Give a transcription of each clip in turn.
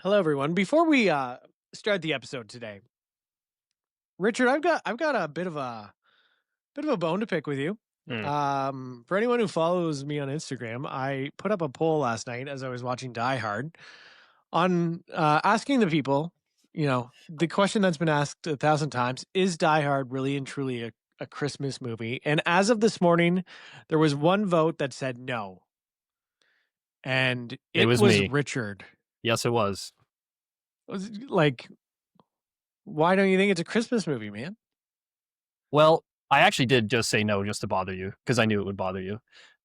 Hello, everyone. Before we start the episode today, Richard, I've got a bit of a bone to pick with you. Mm. For anyone who follows me on Instagram, I put up a poll last night as I was watching Die Hard on asking the people, the question that's been asked 1,000 times: Is Die Hard really and truly a Christmas movie? And as of this morning, there was one vote that said no, and It it was was me. Richard. Yes, it was. It was like, why don't you think it's a Christmas movie, man? Well, I actually did just say no just to bother you because I knew it would bother you.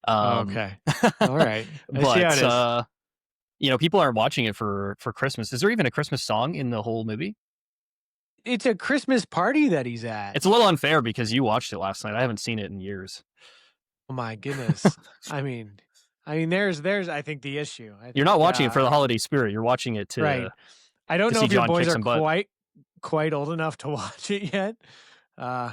Um, Okay. All right. I see how it but is. people aren't watching it for Christmas. Is there even a Christmas song in the whole movie? It's a Christmas party that he's at. It's a little unfair because you watched it last night. I haven't seen it in years. Oh my goodness. I mean, there's I think the issue. I You're not think watching it for the holiday spirit. You're watching it right. to I don't to know see if your John boys kick are some butt. quite old enough to watch it yet. Uh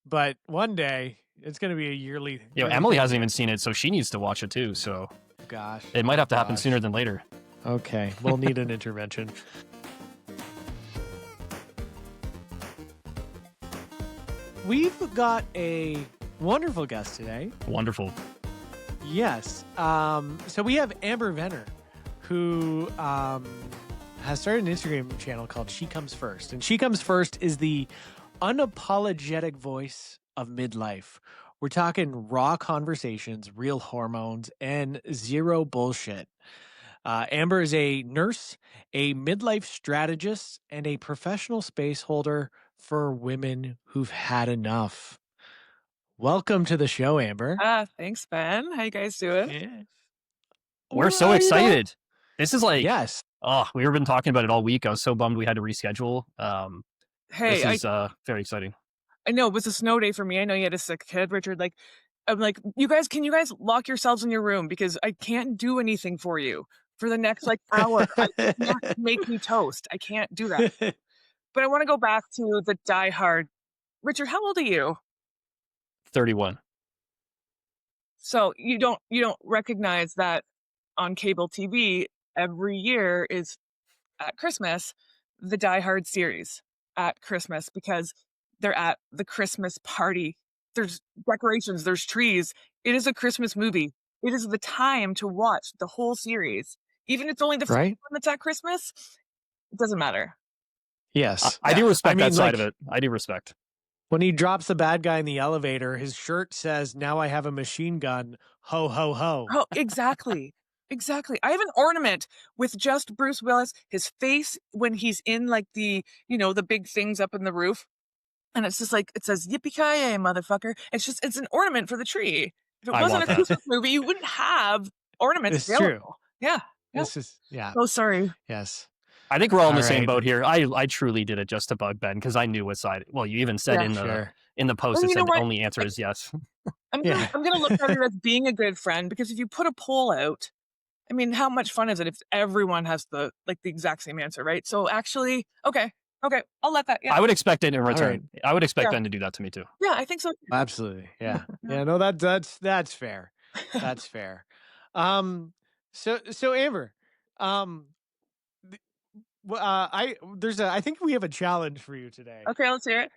but one day it's going to be a yearly Emily thing hasn't here. even seen it, so she needs to watch it too. So Gosh. it might have to happen Gosh. sooner than later. Okay. We'll need an intervention. We've got a wonderful guest today. Wonderful. Yes. So we have Amber Venner, who has started an Instagram channel called SheComesFirst. And SheComesFirst is the unapologetic voice of midlife. We're talking raw conversations, real hormones, and zero bullshit. Amber is a nurse, a midlife strategist, and a professional space holder for women who've had enough. Welcome to the show, Amber. Thanks, Ben. How you guys doing? Yeah. We're Well, so excited. This is like, yes. oh, we've been talking about it all week. I was so bummed we had to reschedule. This Hey, is very exciting. I know it was a snow day for me. I know you had a sick kid, Richard. I'm like, can you guys lock yourselves in your room because I can't do anything for you for the next hour. I can't make you toast. I can't do that. But I want to go back to the Die Hard. Richard, how old are you? 31. So you don't recognize that on cable TV every year is at Christmas, the Die Hard series at Christmas because they're at the Christmas party. There's decorations, there's trees. It is a Christmas movie. It is the time to watch the whole series. Even if it's only the first Right? one that's at Christmas, it doesn't matter. Yes. I do respect that side like, of it. I do respect. when he drops the bad guy in the elevator, his shirt says, "Now I have a machine gun. Ho, ho, ho." Oh, exactly. Exactly. I have an ornament with just Bruce Willis, his face when he's in the big things up in the roof. And it's just it says, "Yippee-ki-yay, motherfucker." It's an ornament for the tree. If it I wasn't want a that. Christmas movie, you wouldn't have ornaments It's true. available. Yeah. Yeah. Yeah. Oh, sorry. Yes. I think we're all in All the same right. boat here. I truly did it just to bug Ben because I knew what side. Well, you even said Yeah. Sure. in the post Well, it you know said the what? only answer is yes. Yeah. I'm gonna look at it as being a good friend because if you put a poll out, I mean, how much fun is it if everyone has the exact same answer, right? So actually, okay, I'll let that. Yeah, I would expect it in right. return. I would expect Yeah. Ben to do that to me too. yeah, I think so. Absolutely. Yeah. Yeah. Yeah. No, that's fair. That's fair. So Amber, um, th- I think we have a challenge for you today. Okay, let's hear it.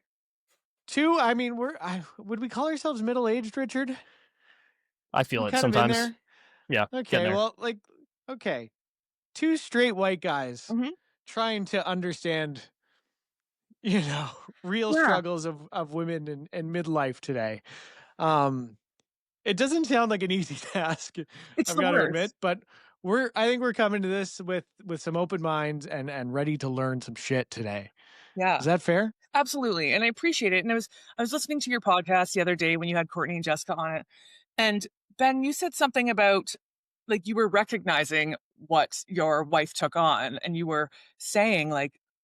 Two, I mean, would we call ourselves middle aged, Richard? I feel We're it kind of in sometimes. there. Yeah, getting Okay, there. well, okay, two straight white guys Hmm. trying to understand, you know, real Yeah, struggles of women and midlife today. Um, it doesn't sound like an easy task, it's I've the got to admit, worst. but I think we're coming to this with some open minds and ready to learn some shit today. Yeah, Is that fair? absolutely, and I appreciate it. And I was listening to your podcast the other day when you had Courtney and Jessica on it, and Ben, you said something about you were recognizing what your wife took on, and you were saying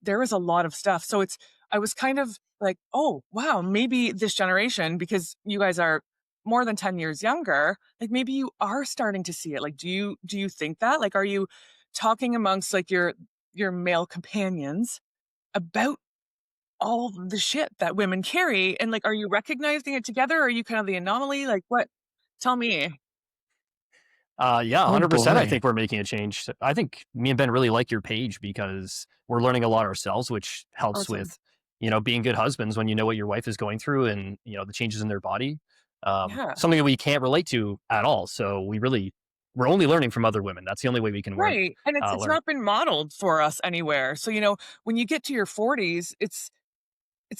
there was a lot of stuff. So I was kind of like, oh wow, maybe this generation, because you guys are more than 10 years younger, maybe you are starting to see it. Do you think that? Are you talking amongst your male companions about all the shit that women carry, and are you recognizing it together, or are you kind of the anomaly? What? Tell me. Yeah, Oh 100%. I boy. think we're making a change. I think me and Ben really like your page because we're learning a lot ourselves, which helps Awesome. with, being good husbands when you know what your wife is going through and, the changes in their body. Yeah. Something that we can't relate to at all. So we're only learning from other women. That's the only way we can Right. And it's learn. not been modeled for us anywhere. So, when you get to your 40s, it's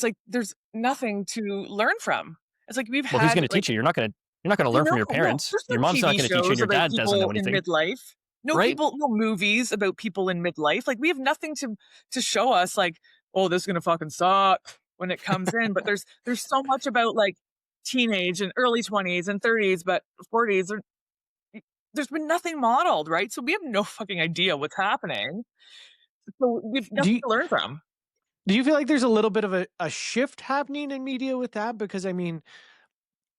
like there's nothing to learn from. It's like we've Well, who's had going to like teach you? You're not going to I learn from know, your no, parents. there's no Your mom's not TV going to teach you and shows your about dad doesn't know people in anything, midlife. No right? people, no movies about people in midlife. Like we have nothing to show us like, oh, this is gonna fucking suck when it comes in. But there's so much about like teenage and early 20s and 30s, but 40s are there's been nothing modeled, right? So we have no fucking idea what's happening. So we've Do nothing you to learn from. do you feel like there's a little bit of a shift happening in media with that? Because I mean,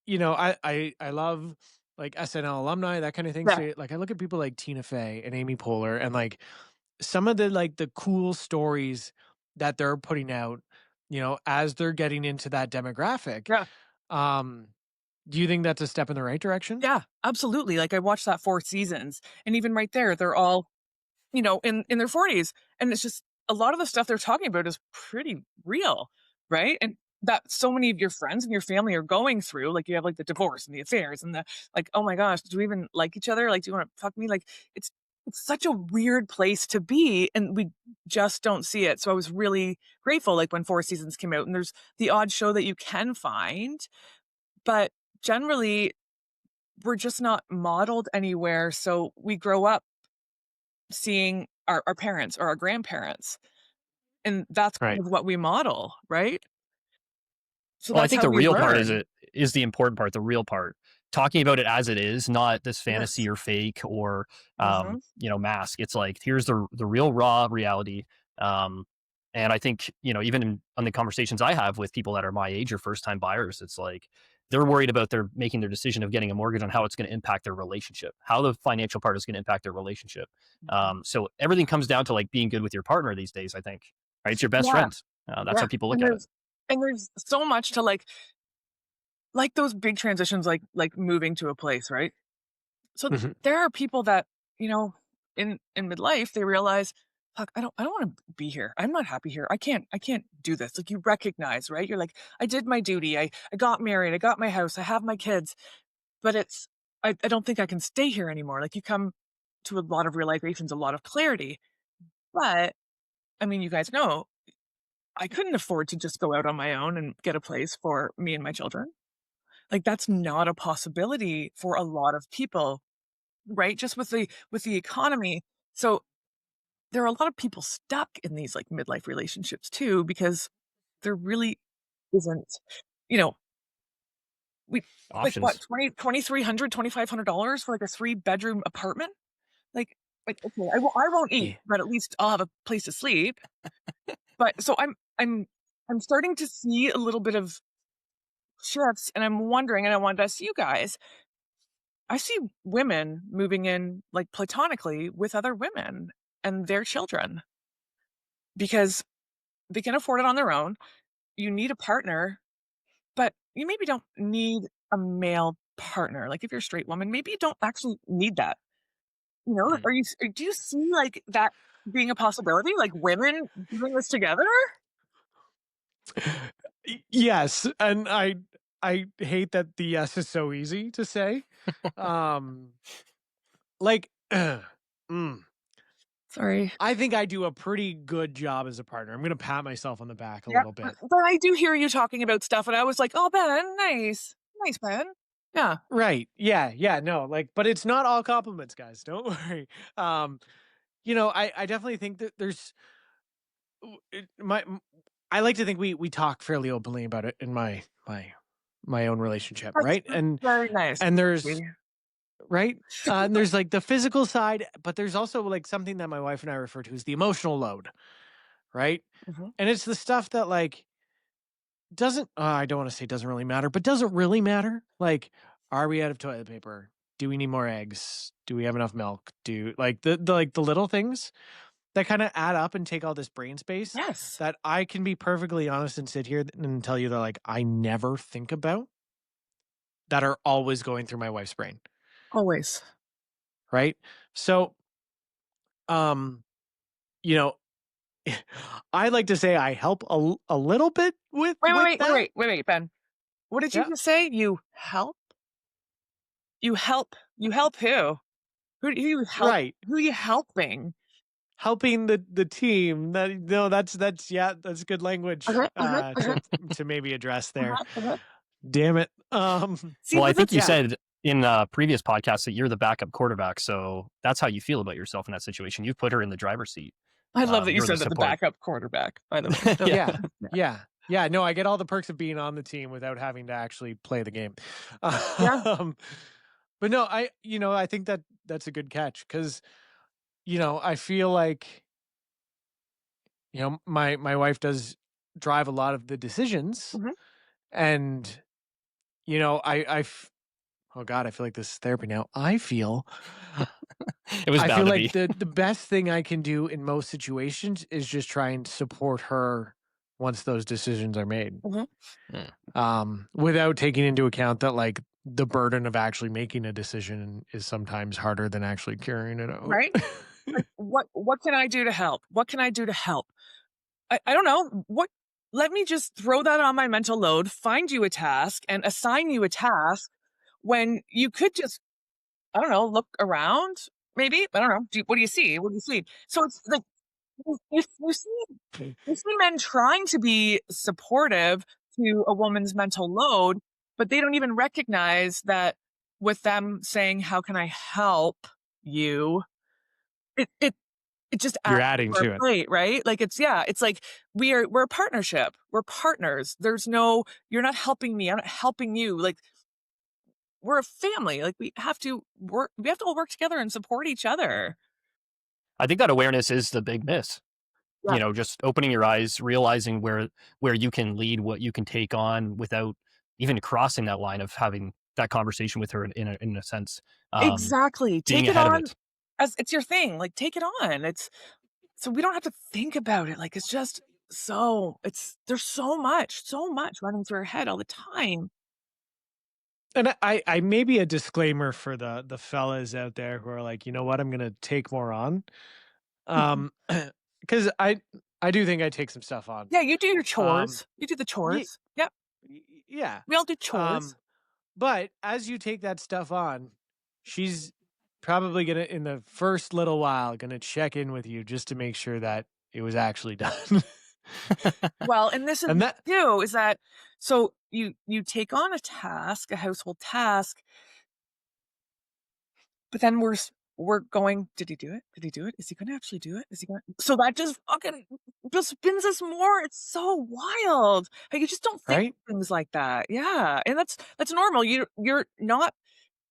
I love like SNL alumni, that kind of thing. Yeah, So like I look at people like Tina Fey and Amy Poehler and like some of the cool stories that they're putting out, as they're getting into that demographic. yeah, Um, do you think that's a step in the right direction? yeah, absolutely. Like I watched that 4 seasons, and even right there, they're all in their 40s. And it's just a lot of the stuff they're talking about is pretty real, right? And that so many of your friends and your family are going through, like you have like the divorce and the affairs and the like, oh my gosh, do we even like each other? Like, do you want to fuck me? Like it's it's such a weird place to be, and we just don't see it. So I was really grateful, like when 4 seasons came out, and there's the odd show that you can find, but generally we're just not modeled anywhere. So we grow up seeing our parents or our grandparents, and that's kind Right. of what we model, right? So Well, I that's think how the we real part learn. is the important part, the real part. Talking about it as it is, not this Yes. fantasy or fake or Mhm. mask. It's like here's the real raw reality. Um, and I think, even on the conversations I have with people that are my age or first time buyers, it's like they're worried about their making their decision of getting a mortgage on how it's going to impact their relationship, how the financial part is going to impact their relationship. Mhm. So everything comes down to like being good with your partner these days, I think. Right? It's your best Yeah, friend. That's yeah, how people and look at it. there's so much to like those big transitions, like moving to a place, right? So Mhm. there are people that, you know, in midlife, they realize, "Fuck, I don't wanna be here. I'm not happy here. I can't do this." Like, you recognize, right? You're like, "I did my duty. I got married. I got my house. I have my kids." But I don't think I can stay here anymore. Like, you come to a lot of realizations, a lot of clarity. But, I mean, you guys know, I couldn't afford to just go out on my own and get a place for me and my children. Like, that's not a possibility for a lot of people, right? Just with the economy. So, there are a lot of people stuck in these, like, midlife relationships too because there really isn't, you know, we like, what, Options. 2,300, $2,500 for, like, a three-bedroom apartment? Like okay, I won't eat, Yeah. but at least I'll have a place to sleep. But so I'm starting to see a little bit of shifts, and I'm wondering, and I wanted to ask you guys, I see women moving in, like, platonically with other women and their children because they can afford it on their own. You need a partner, but you maybe don't need a male partner. Like, if you're a straight woman, maybe you don't actually need that. Mm. Do you see, like, that being a possibility? Like, women doing this together? Yes, and I hate that the yes is so easy to say. Um, like, mm, Sorry. I think I do a pretty good job as a partner. I'm gonna pat myself on the back a Yeah, little bit. but I do hear you talking about stuff, and I was like, "Oh, Ben, nice. Nice, Ben." Yeah. Right. Yeah. Yeah. No. Like, but it's not all compliments, guys. Don't worry. Um, I definitely think that there's w- it- my. m- I like to think we talk fairly openly about it in my own relationship, That's right? And very nice. and there's Sweetie. right? And there's like the physical side, but there's also like something that my wife and I refer to as the emotional load, right? Mhm. And it's the stuff that like doesn't, I don't want to say doesn't really matter, but doesn't really matter. Like, are we out of toilet paper? Do we need more eggs? Do we have enough milk? Do like the little things that kind of add up and take all this brain space Yes. that I can be perfectly honest and sit here and tell you that like I never think about that are always going through my wife's brain. Always. right? So, you know, I like to say I help a little bit with that. Wait, Ben. What did you Yeah, just say? You help? You help who? Who you help? right. Who are you helping? Helping the team. That no, that's yeah, that's good language Uh-huh. to maybe address there. Uh-huh. Damn it. See, Well, I but think that's you Yeah. said in previous podcasts that you're the backup quarterback, so that's how you feel about yourself in that situation. You've put her in the driver's seat. I love that you You're the said that the support. backup quarterback, by the way. Yeah. Yeah. Yeah. No, I get all the perks of being on the team without having to actually play the game. Yeah. Um, but no, I think that that's a good catch because, I feel like, my wife does drive a lot of the decisions Mhm. and, oh God, I feel like this is therapy now. It was I bound feel to like be. the best thing I can do in most situations is just try and support her once those decisions are made. Mhm. Without taking into account that like the burden of actually making a decision is sometimes harder than actually carrying it out. Right? Like, what can I do to help? What can I do to help? I don't know. Let me just throw that on my mental load, find you a task, and assign you a task when you could just, I don't know, look around, maybe. I don't know. What do you see? What do you see? So it's like you see men trying to be supportive to a woman's mental load, but they don't even recognize that with them saying, "How can I help you?" It it it just You're adds adding to our to it, plate, right? Like it's like we're a partnership. We're partners. There's no you're not helping me. I'm not helping you. Like we're a family. Like we have to all work together and support each other. I think that awareness is the big miss. Yeah. Just opening your eyes, realizing where you can lead, what you can take on without even crossing that line of having that conversation with her in a sense, Exactly. being Take it ahead of on it. as it's your thing. Like take it on. It's so we don't have to think about it. Like it's just there's so much running through our head all the time. and I maybe a disclaimer for the fellas out there who are like, you know what, I'm gonna take more on, Mhm. um, because I do think I take some stuff on, Yeah, you do your um, chores. You do the yeah, chores. Yep. yeah, We all do chores. um, but as you take that stuff on, she's probably gonna in the first little while gonna check in with you just to make sure that it was actually done. Well, and this is And that too, is that so you take on a task, a household task, but then we're going, did he do it? Did he do it? Is he gonna actually do it? Is he gonna so that just fucking just spins us more. It's so wild. Like you just don't think right? of things like that. Yeah. And that's normal. You're not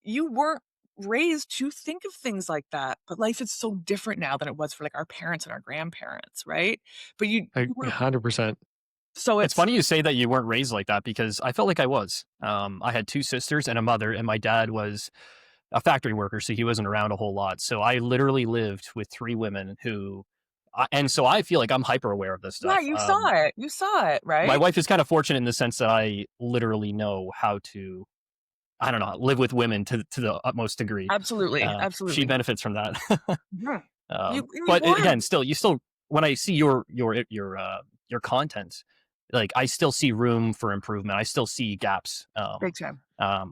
you weren't raised to think of things like that. But life is so different now than it was for like our parents and our grandparents, right? But Like you were 100%. so It's it's funny you say that you weren't raised like that because I felt like I was. I had two sisters and a mother, and my dad was a factory worker, so he wasn't around a whole lot. So I literally lived with three women and so I feel like I'm hyper aware of this yeah, stuff. you saw it. You saw it, My right? wife is kind of fortunate in the sense that I literally know how to, I don't know, live with women to the utmost degree. Absolutely, She absolutely. benefits from that. Yeah. You But want again, still, when I see your content, like I still see room for improvement. I still see gaps, big time.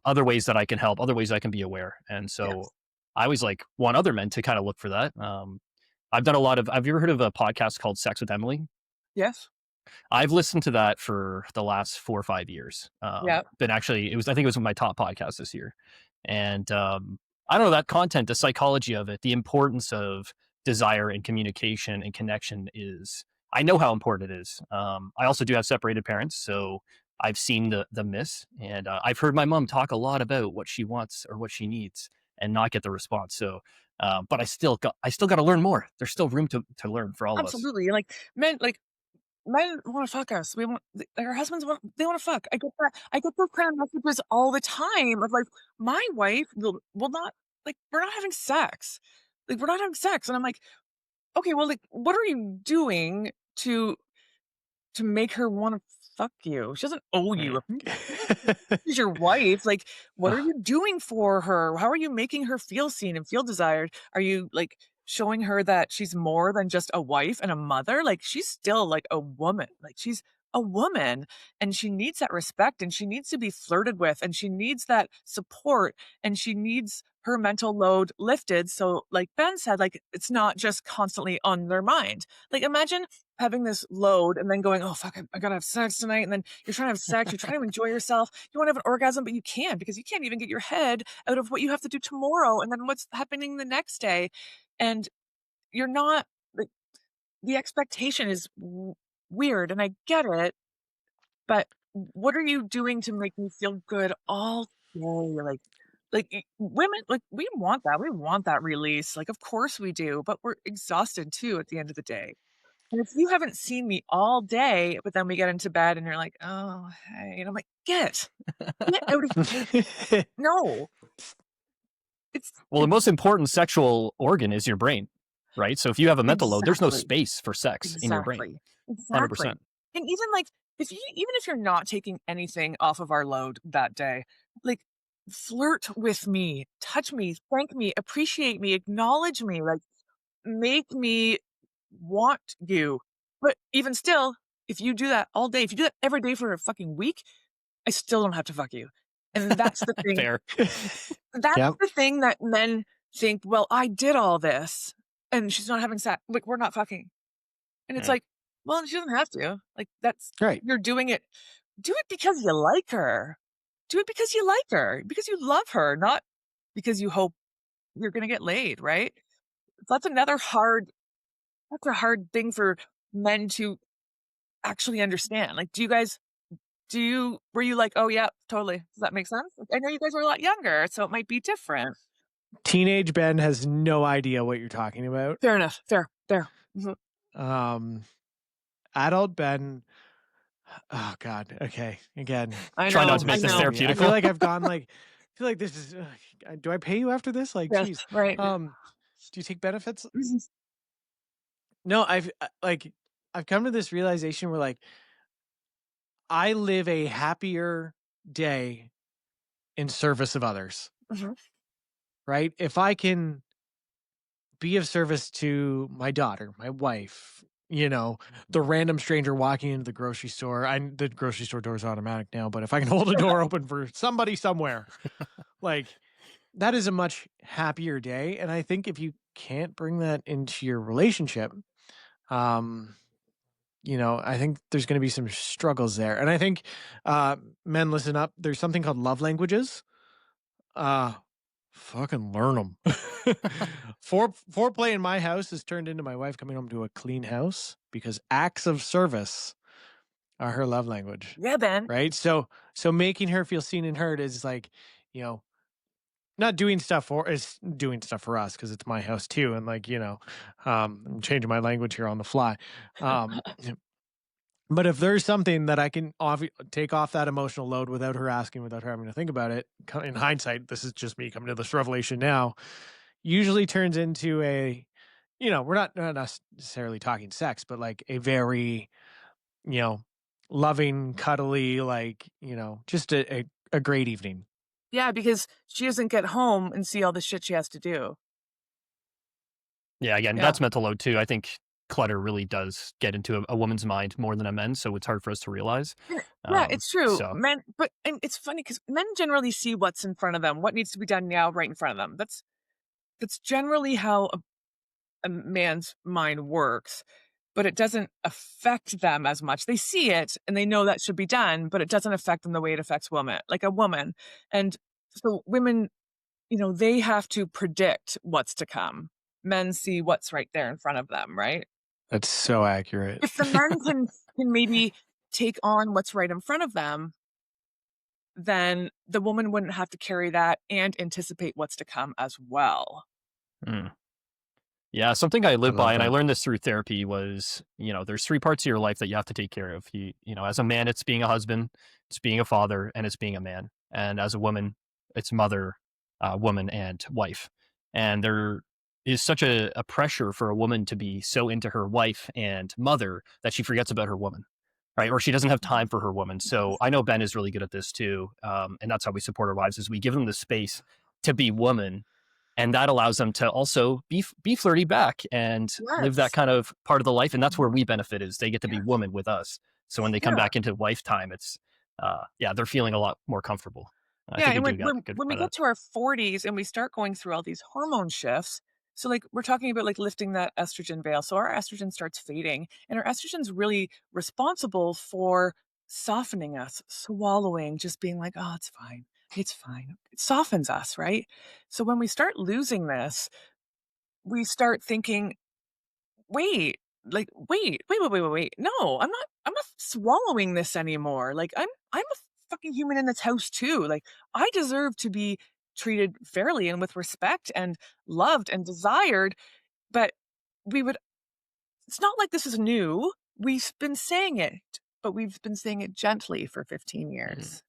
other ways that I can help, other ways I can be aware. And so Yes. I always like want other men to kind of look for that. I've done a lot of. Have you ever heard of a podcast called Sex with Emily? Yes. I've listened to that for the last 4 or 5 years. Yeah. Been actually, I think it was my top podcast this year. And I don't know that content, the psychology of it, the importance of desire and communication and connection is. I know how important it is. I also do have separated parents, so I've seen the miss, and I've heard my mom talk a lot about what she wants or what she needs, and not get the response. So, but I still got to learn more. There's still room to learn for all of us. Absolutely. Like men want to fuck us. We want our husbands want they want to fuck. I get that. I get those kind of messages all the time of like my wife will not like we're not having sex. Like we're not having sex. And I'm like, okay, well, like, what are you doing to make her want to fuck you? She doesn't owe you. She's your wife. Like, what are Ugh. you doing for her? How are you making her feel seen and feel desired? Are you like showing her that she's more than just a wife and a mother? Like, she's still like a woman. Like, she's a woman and she needs that respect and she needs to be flirted with and she needs that support and she needs her mental load lifted. So, like Ben said, like, it's not just constantly on their mind. Like, imagine having this load and then going, oh, fuck, I gotta have sex tonight. And then you're trying to have sex, you're trying to enjoy yourself. You want to have an orgasm, but you can't because you can't even get your head out of what you have to do tomorrow and then what's happening the next day. And you're not, like, the expectation is weird. And I get it, but what are you doing to make me feel good all day? Women, like, we want that. We want that release. Like, of course we do, but we're exhausted too at the end of the day. And if you haven't seen me all day, but then we get into bed and you're like, "Oh, hey," and I'm like, get out of no, it's Well, the it's most important sexual organ is your brain, right? So if you have a mental load, there's no exactly, space for sex in your brain. exactly, exactly. 100%. And even, like, even if you're not taking anything off of our load that day, like, flirt with me, touch me, thank me, appreciate me, acknowledge me, like, make me want you. But even still, if you do that all day, if you do that every day for a fucking week, I still don't have to fuck you. And that's the thing. Fair. That's Yep. the thing that men think, well, I did all this and she's not having sex. Like, we're not fucking. And it's Yeah. like, well, she doesn't have to. Like, that's, Right. you're doing it. Do it because you like her. Do it because you like her, because you love her, not because you hope you're going to get laid, right? That's another hard, that's a hard thing for men to actually understand. Like, were you like, "Oh, yeah, totally. Does that make sense?" I know you guys were a lot younger, so it might be different. Teenage Ben has no idea what you're talking about. Fair enough. Fair, fair. Mhm. Um, Adult Ben. Oh God. Okay. Again, I Try not know, to I make this know. I feel therapeutical. like I've gone like. I feel like this is. Do I pay you after this? Like, Yes, geez. right. Do you take benefits? Mhm. No. I've come to this realization where like I live a happier day in service of others. Mhm. Right. If I can be of service to my daughter, my wife, the random stranger walking into the grocery store. The grocery store door is automatic now, but if I can hold a door open for somebody somewhere, like that is a much happier day. And I think if you can't bring that into your relationship, um, I think there's going to be some struggles there. And I think, men, listen up. There's something called love languages. Uh, Fucking learn them. Foreplay in my house has turned into my wife coming home to a clean house because acts of service are her love language, Yeah, Ben. right? So making her feel seen and heard is like, you know, not doing stuff for is doing stuff for us because it's my house too, and like I'm changing my language here on the fly. Um, but if there's something that I can take off that emotional load without her asking, without her having to think about it, in hindsight, this is just me coming to this revelation now, usually turns into we're not necessarily talking sex, but like a very, you know, loving, cuddly, like, just a great evening. Yeah, because she doesn't get home and see all the shit she has to do. Yeah, again, Yeah. that's mental load too. I think clutter really does get into a woman's mind more than a men's, so it's hard for us to realize. Yeah, it's true. So Men, but and it's funny because men generally see what's in front of them, what needs to be done now, right in front of them. That's generally how a man's mind works, but it doesn't affect them as much. They see it and they know that should be done, but it doesn't affect them the way it affects women, like a woman. And so women, they have to predict what's to come. Men see what's right there in front of them, right? That's so accurate. If the men can maybe take on what's right in front of them, then the woman wouldn't have to carry that and anticipate what's to come as well. mm. Yeah, something I I live by, love and I that. learned this through therapy, was, there's three parts of your life that you have to take care of. As a man, it's being a husband, it's being a father, and it's being a man. And as a woman, it's mother, woman, and wife. And there is such a pressure for a woman to be so into her wife and mother that she forgets about her woman. right? Or she doesn't have time for her woman. So I know Ben is really good at this too, and that's how we support our wives: is we give them the space to be woman, and that allows them to also be flirty back and live that Yes. kind of part of the life. And that's where we benefit, is they get to be Yes. woman with us. So when they come Yeah. back into wife time, it's yeah, they're feeling a lot more comfortable. I Yeah, think we and do got good when we at get that. to our 40s and we start going through all these hormone shifts, so like we're talking about like lifting that estrogen veil. So our estrogen starts fading, and our estrogen's really responsible for softening us, swallowing, just being like, "Oh, it's fine. It's fine." It softens us, right? So when we start losing this, we start thinking, "Wait, like wait. No, I'm not swallowing this anymore. Like I'm a fucking human in this house too. Like I deserve to be treated fairly and with respect and loved and desired." But we would it's not like this is new. We've been saying it, but we've been saying it gently for 15 Mhm. years,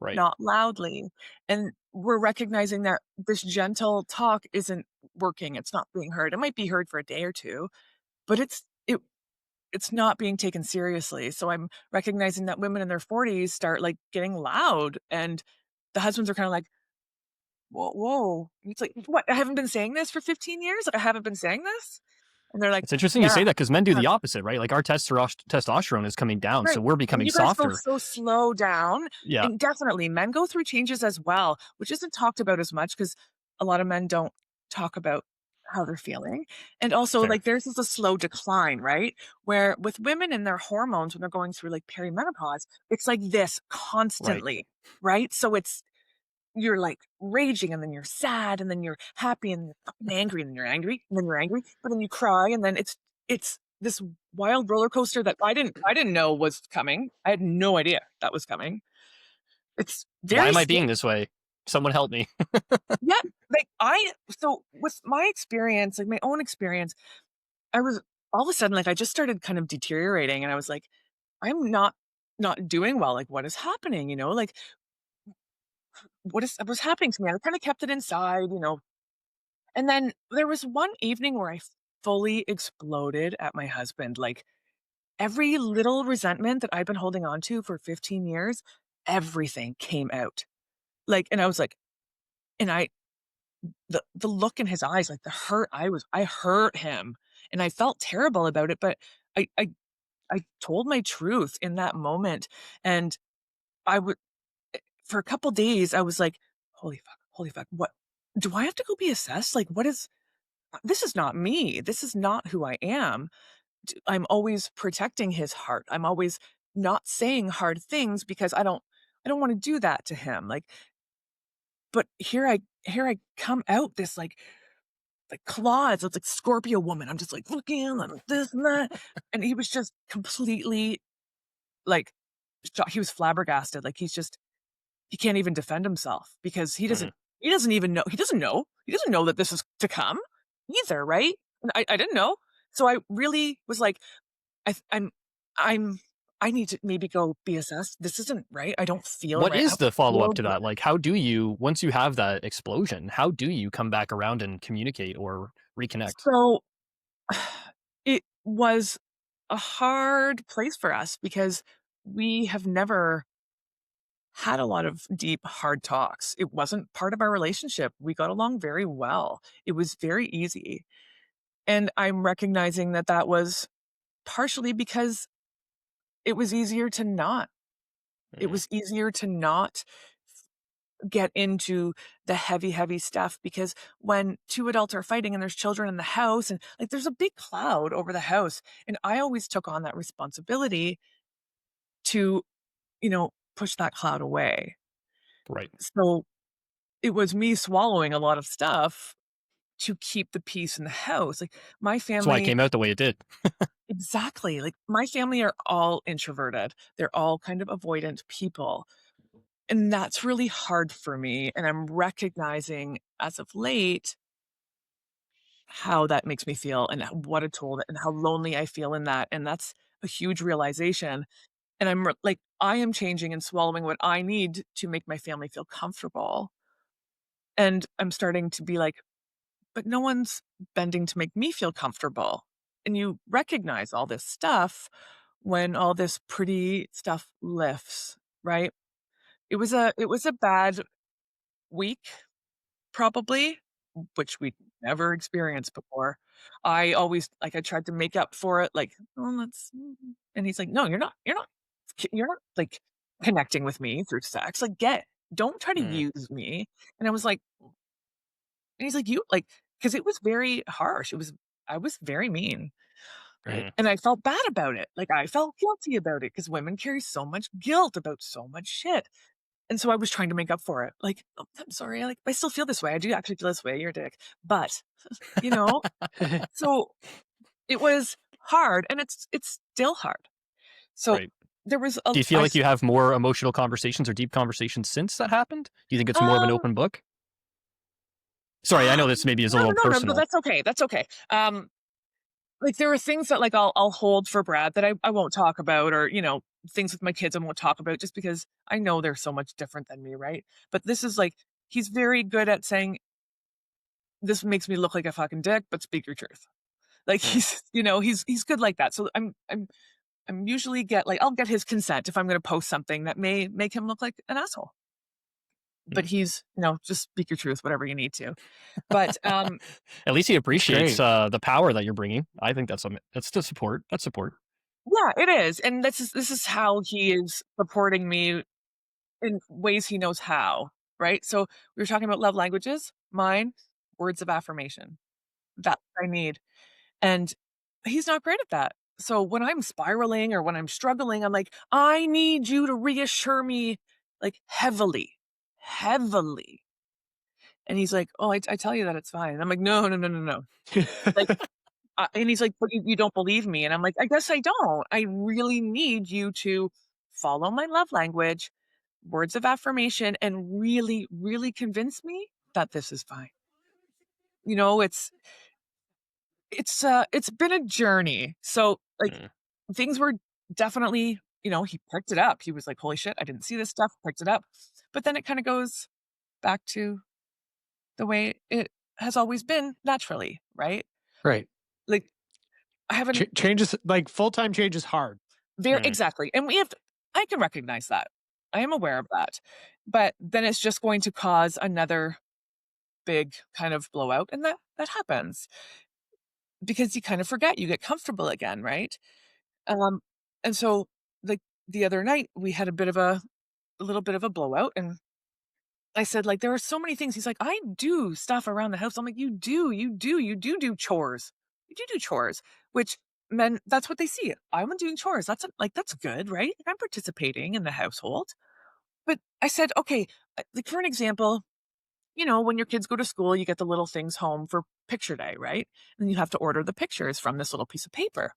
Right. not loudly. And we're recognizing that this gentle talk isn't working. It's not being heard. It might be heard for a day or two, but it's not being taken seriously. So I'm recognizing that women in their 40s start like getting loud, and the husbands are kind of like, whoa, whoa. And it's like, what? I haven't been saying this for 15 years? Like, I haven't been saying this? And they're like, It's interesting you yeah, say that, because men do yeah, the opposite, right? Like our testosterone is coming down, so right. we're And becoming you guys go softer. so slow down. Yeah, And definitely men go through changes as well, which isn't talked about as much because a lot of men don't talk about how they're feeling. And also, fair. like, theirs is a slow decline, right? Where with women and their hormones, when they're going through like perimenopause, it's like this Right. constantly, right? So you're like raging, and then you're sad, and then you're happy, and you're fucking angry, and then you're angry, and then you're angry, but then you cry, and then it's this wild roller coaster that I didn't know was coming. I had no idea that was coming. It's Why very am I scary. being this way? Someone help me. Yeah, like so with my experience, like my own experience, I was all of a sudden like I just started kind of deteriorating, and I was like, I'm not doing well. Like what is happening? Like what's happening to me? I kind of kept it inside, And then there was one evening where I fully exploded at my husband. Like every little resentment that I've been holding on to for 15 years, everything came out. Like, and I was like, and the look in his eyes, like the hurt I hurt him, and I felt terrible about it. But I, I, I told my truth in that moment. And I would, for a couple days, I was like, holy fuck, what? Do I have to go be assessed? Like, this is not me. This is not who I am. I'm always protecting his heart. I'm always not saying hard things because I don't want to do that to him. Like, but here I come out this like claws. It's like Scorpio woman. I'm just like looking and this and that. And he was just completely like he was flabbergasted. Like he can't even defend himself because Mhm. he doesn't even know he doesn't know that this is to come either, right? And I didn't know. So I really was like, I th I'm I need to maybe go be assessed. This isn't right. I don't feel What right. I is don't the follow-up feel to good. that? Like, how do you, once you have that explosion, how do you come back around and communicate or reconnect? So, it was a hard place for us because we have never had a lot of deep, hard talks. It wasn't part of our relationship. We got along very well. It was very easy. And I'm recognizing that that was partially because it was easier to not. It Mhm. was easier to not get into the heavy, heavy stuff because when two adults are fighting and there's children in the house and like there's a big cloud over the house. And I always took on that responsibility to, push that cloud away. Right. So it was me swallowing a lot of stuff to keep the peace in the house. Like my That's why it family, came out the way it did. exactly. Like my family are all introverted. They're all kind of avoidant people. And that's really hard for me. And I'm recognizing as of late how that makes me feel and what a toll and how lonely I feel in that. And that's a huge realization. And like, I am changing and swallowing what I need to make my family feel comfortable. And I'm starting to be like, but no one's bending to make me feel comfortable. And you recognize all this stuff when all this pretty stuff lifts, right? It was a bad week, probably, which we'd never experienced before. I always like, I tried to make up for it, like, "Oh, let's" and he's like, "No, you're not, like, connecting with me through sex, like, don't try to Mm, use me." And I was like and he's like, "You" like, because it was very harsh, I was very mean, Right. mm. and I felt bad about it, like, I felt guilty about it because women carry so much guilt about so much shit. And so I was trying to make up for it. Like, "Oh, I'm sorry, like, I still feel this way. I do actually feel this way. You're a dick." But, you know, so it was hard and it's still hard. So Right. there was a Do you feel I like s you have more emotional conversations or deep conversations since that happened? Do you think it's more of an um, open book? Sorry, I know this maybe is a no, little no, no, no, personal. that's okay, that's okay. Like, there are things that, like, I'll hold for Brad that I won't talk about or, things with my kids I won't talk about just because I know they're so much different than me, right? But this is, like, he's very good at saying, "This makes me look like a fucking dick, but speak your truth." Like, Mm, he's good like that. So I'm usually I'll get his consent if I'm gonna post something that may make him look like an asshole. But mm. he's, just speak your truth, whatever you need to. But, At least he That's appreciates, great. the power that you're bringing. I think that's the support. That's support. yeah, it is, and this is how he is supporting me in ways he knows how, right? So, we were talking about love languages. Mine, words of affirmation. That's what I need. And he's not great at that. So when I'm spiraling or when I'm struggling, I'm like, "I need you to reassure me, like, heavily, heavily." And he's like, "Oh, I tell you that it's fine." I'm like, "No, no, no, no, no." Like, and he's like, "But you don't believe me." And I'm like, "I guess I don't. I really need you to follow my love language, words of affirmation, and really, really convince me that this is fine." You know, it's been a journey. So, like, Mm, things were definitely, he picked it up. He was like, "Holy shit, I didn't see this stuff," picked it up. But then it kinda goes back to the way it has always been naturally, right? Right. Like, I haven't Changes like full-time change is hard. very mm, exactly, and I can recognize that. I am aware of that. But then it's just going to cause another big kind of blowout, and that happens because you kind of forget, you get comfortable again, right? Um, and so, like, the other night, we had a little bit of a blowout, and I said, like, "There are so many things." He's like, "I do stuff around the house." I'm like, "You do chores. You do chores," which men, that's what they see. I'm doing chores. That's good, right? Like, I'm participating in the household. But I said, "Okay, like, for an example, when your kids go to school, you get the little things home for picture day, right? And you have to order the pictures from this little piece of paper."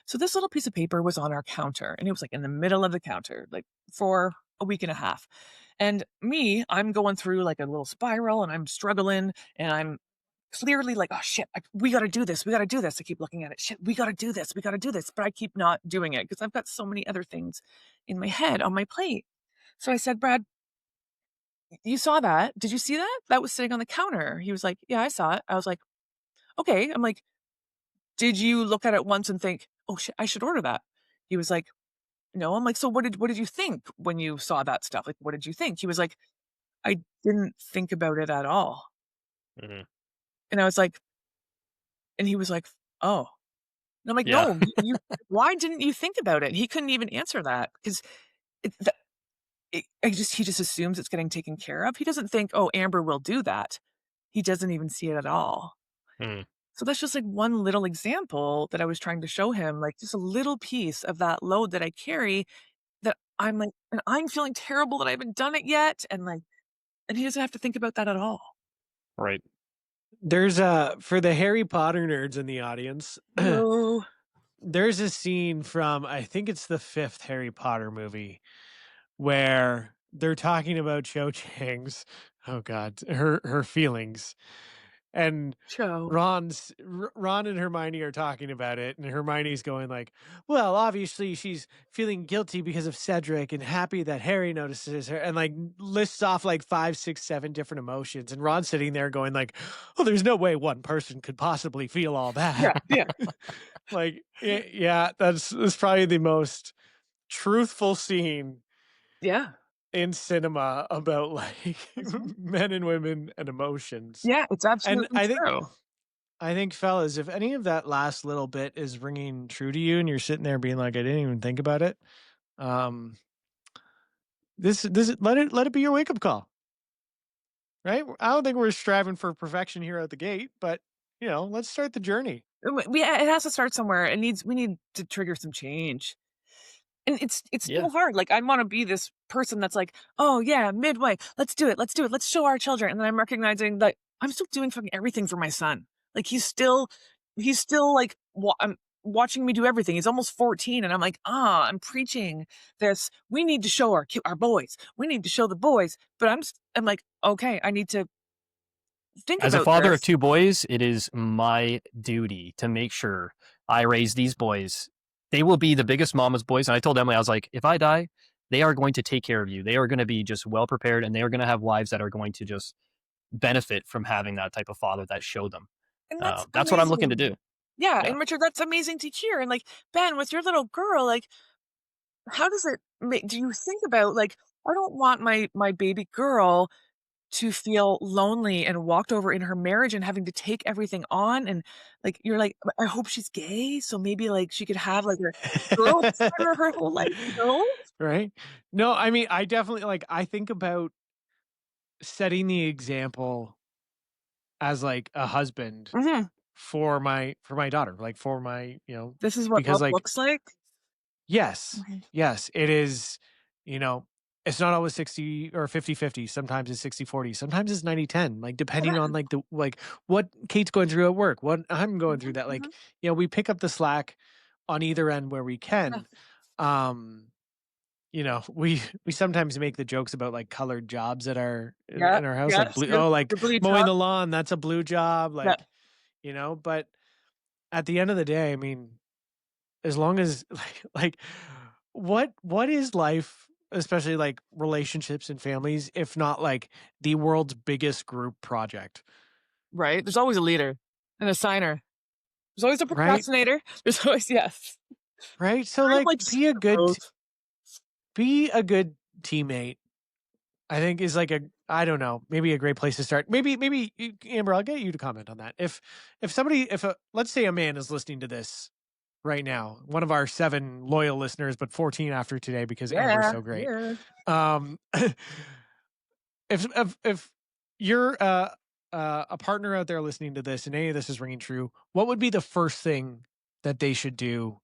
So this little piece of paper was on our counter and it was like in the middle of the counter, like for a week and a half. And I'm going through like a little spiral and I'm struggling and I'm clearly like, "Oh shit, we got to do this. We got to do this." I keep looking at it. "Shit, we got to do this. We got to do this." But I keep not doing it because I've got so many other things in my head on my plate. So I said, "Brad, you saw that. Did you see that? That was sitting on the counter." He was like, "Yeah, I saw it." I was like, "Okay." I'm like, "Did you look at it once and think, 'Oh shit, I should order that?'" He was like, "No." I'm like, "So what did you think when you saw that stuff? Like, what did you think?" He was like, "I didn't think about it at all." mhm. And I was like and he was like, "Oh." And I'm like, Yeah. "No, you why didn't you think about it?" He couldn't even answer that 'cause it the he just assumes it's getting taken care of. He doesn't think, "Oh, Amber will do that." He doesn't even see it at all. Mm, So that's just like one little example that I was trying to show him, like just a little piece of that load that I carry that I'm like, and I'm feeling terrible that I haven't done it yet. And he doesn't have to think about that at all. right. There's a for the Harry Potter nerds in the audience, No. there's a scene from I think it's the 5th Harry Potter movie where they're talking about Cho Chang's oh god, her feelings. And Cho. Ron and Hermione are talking about it, and Hermione's going like, well, obviously she's feeling guilty because of Cedric and happy that Harry notices her, and like lists off like 5, 6, 7 different emotions. And Ron's sitting there going like, oh, there's no way one person could possibly feel all that. Yeah. Like, yeah, that's probably the most truthful scene Yeah. in cinema about like men and women and emotions. Yeah, it's And absolutely true. I think, fellas, if any of that last little bit is ringing true to you and you're sitting there being like, I didn't even think about it, this let it be your wake up call. Right? I don't think we're striving for perfection here at the gate, but let's start the journey. It has to start somewhere. We need to trigger some change. And it's Yeah. so hard. Like, I want to be this person that's like, oh yeah, midway, let's do it. Let's show our children. And then I'm recognizing that I'm still doing fucking everything for my son. Like, he's still like, I'm watching me do everything. He's almost 14, and I'm like, I'm preaching this. We need to show our boys. We need to show the boys. But I'm like, okay, I need to think As a about father this. of 2 boys, it is my duty to make sure I raise these boys. They will be the biggest mama's boys. And I told Emily, I was like, if I die, they are going to take care of you. They are going to be just well prepared, and they are going to have lives that are going to just benefit from having that type of father that showed them. And That's what I'm looking to do. Yeah, Yeah. and Richard, that's amazing to hear. And like, Ben, with your little girl, like, how does it make, do you think about like, I don't want my baby girl to feel lonely and walked over in her marriage and having to take everything on, and like, you're like, I hope she's gay, so maybe like she could have like a girl for her whole life, Right? No, I mean, I definitely I think about setting the example as like a husband Mhm. for my daughter, like for my, This is what because love like looks like. yes, Right. yes, it is, it's not always 60 or 50-50. Sometimes it's 60-40. Sometimes it's 90-10, like depending on like what Kate's going through at work, what I'm going through, that Mhm. we pick up the slack on either end where we can. Um, we sometimes make the jokes about like colored jobs at our Yeah, in our house, like yes, blue, yes, like the blue mowing top. the lawn, that's a blue job, Yeah. like, but at the end of the day, I mean, as long as like what is life, especially like relationships and families, if not like the world's biggest group project, Right, there's always a leader and a signer. There's always a right? procrastinator. There's always, yes. Right? So Kind of like like superheroes. be a good teammate, I think, is like I don't know, maybe a great place to start. Maybe Amber, I'll get you to comment on that. If let's say a man is listening to this right now, one of our 7 loyal listeners, but 14 after today because Amber's Yeah, so great. yeah. If you're a partner out there listening to this and any of this is ringing true, what would be the first thing that they should do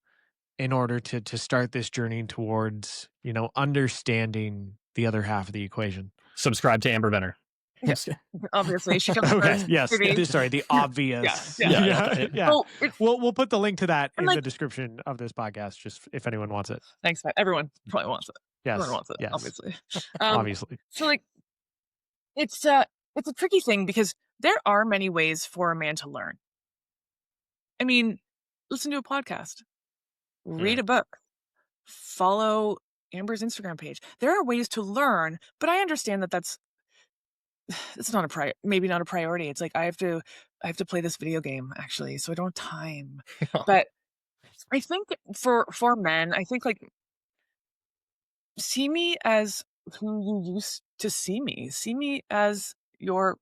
in order to start this journey towards understanding the other half of the equation? Subscribe to Amber Venner. Yeah. Obviously, she comes Okay, first. yes. TV. Sorry, the obvious. Yeah. Yeah. So We'll put the link to that in the like, description of this podcast, just if anyone wants it. thanks, Matt. Everyone probably wants it. Everyone Yes. wants it, Yes. obviously. Obviously. So like, it's a tricky thing because there are many ways for a man to learn. I mean, listen to a podcast, read a book, follow Amber's Instagram page. There are ways to learn, but I understand that it's not maybe not a priority. It's like I have to play this video game actually, so I don't have time. But I think for men, I think like, see me as who you used to see me. See me as your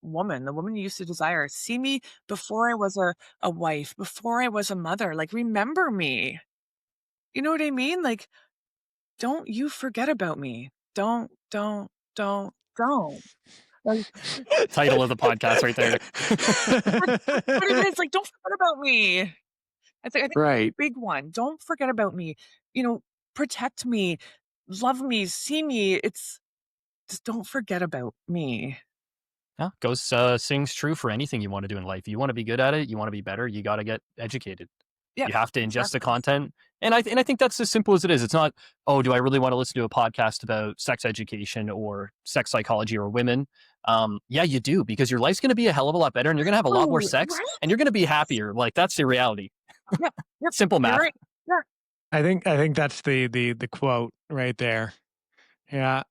woman, the woman you used to desire. See me before I was a wife, before I was a mother. Like, remember me. You know what I mean? Like, don't you forget about me. Don't. Like, Title of the podcast right there. but it is like, don't forget about me. I think right. big one. Don't forget about me. Protect me, love me, see me. It's just, don't forget about me. Yeah, sings true for anything you want to do in life. You want to be good at it, you want to be better, you got to get educated. Yeah, you have to ingest the content, And I think that's as simple as it is. It's not, oh, do I really want to listen to a podcast about sex education or sex psychology or women? Yeah, you do, because your life's going to be a hell of a lot better, and you're going to have a lot more Oh, sex, right? and you're going to be happier. Like, that's the reality. Yep, yep, Simple you're math. right. Yeah, I think that's the quote right there. Yeah.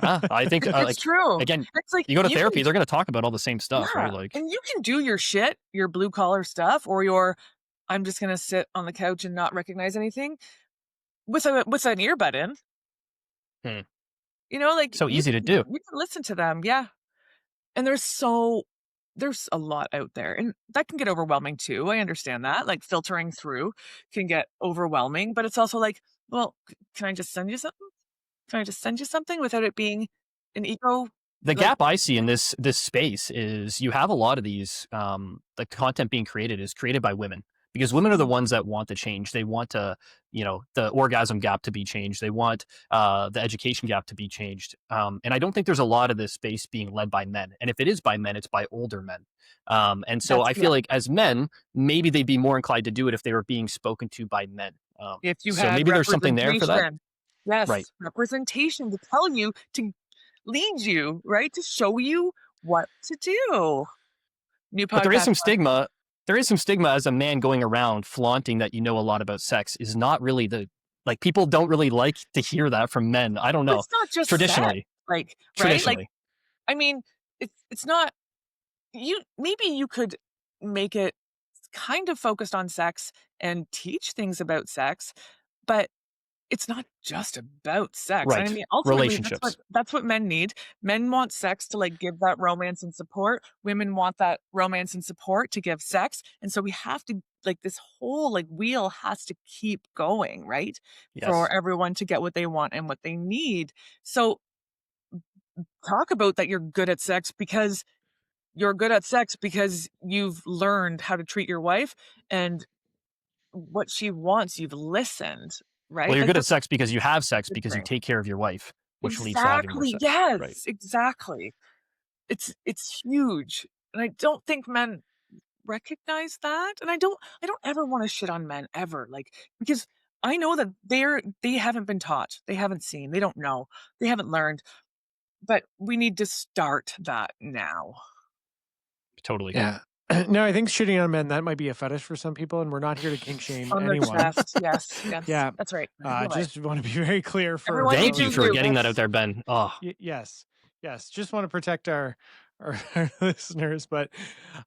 I think it's like, true. again, It's like you go to you therapy, can they're going to talk about all the same stuff, yeah, right? Like, and you can do your shit, your blue collar stuff, or your I'm just gonna sit on the couch and not recognize anything with an earbud in. hmm, You know, like so easy to do. you can listen to them, yeah. And there's a lot out there, and that can get overwhelming too. I understand that. Like filtering through can get overwhelming, but it's also like, well, can I just send you something? Can I just send you something without it being an ego? The Like, gap I see in this space is you have a lot of these the content being created is created by women, because women are the ones that want the change. They want to, the orgasm gap to be changed. They want the education gap to be changed. And I don't think there's a lot of this space being led by men. And if it is by men, it's by older men. And so that's I yeah. feel like as men, maybe they'd be more inclined to do it if they were being spoken to by men. If you So had maybe there's something there for that. representation. Yes, Right. representation to tell you, to lead you, right? To show you what to do. New But there is podcast. some stigma. There is some stigma as a man going around flaunting that you know a lot about sex is not really like, people don't really like to hear that from men. I don't But know. it's not just sex, Traditionally, like, right? Like, traditionally. I mean, it's not maybe you could make it kind of focused on sex and teach things about sex, but it's not just about sex. I Right. mean, ultimately, Relationships. that's what men need. Men want sex to like give that romance and support. Women want that romance and support to give sex. And so we have to like this whole like wheel has to keep going, right? For Yes. everyone to get what they want and what they need. So talk about that you're good at sex because you're good at sex because you've learned how to treat your wife and what she wants, you've listened, Well, right? you're Like good at that's sex because you have sex because you different. take care of your wife, which leads to having more Exactly. sex. Right. Yes, exactly. It's huge. And I don't think men recognize that. And I don't ever want to shit on men ever. Like because I know that they haven't been taught. They haven't seen. They don't know. They haven't learned. But we need to start that now. Totally. Yeah. No, I think shitting on men, that might be a fetish for some people, and we're not here to kink shame On the anyone. chest. Yes. Yes. Yeah. That's right. You're right. Just want to be very clear for Everyone Thank you you for do. getting that out Yes. there, Ben. Oh, yes. Yes. Just want to protect our listeners. But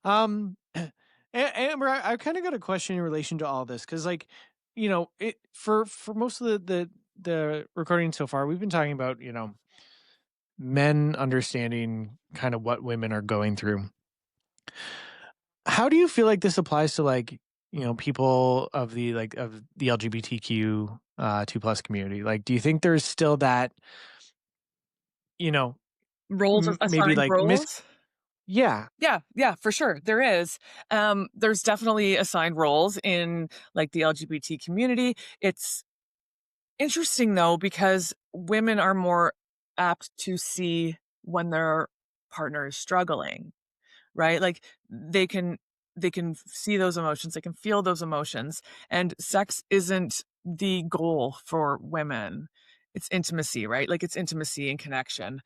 Amber, I kind of got a question in relation to all this, because like, it for most of the recording so far, we've been talking about, men understanding kind of what women are going through. How do you feel like this applies to like, people of the LGBTQ 2+ community? Like, do you think there's still that, Roles, maybe assigned like roles. yeah. Yeah, for sure. There is. There's definitely assigned roles in like the LGBT community. It's interesting though, because women are more apt to see when their partner is struggling, right? Like they can see those emotions, they can feel those emotions. And sex isn't the goal for women. It's intimacy, right? Like it's intimacy and connection.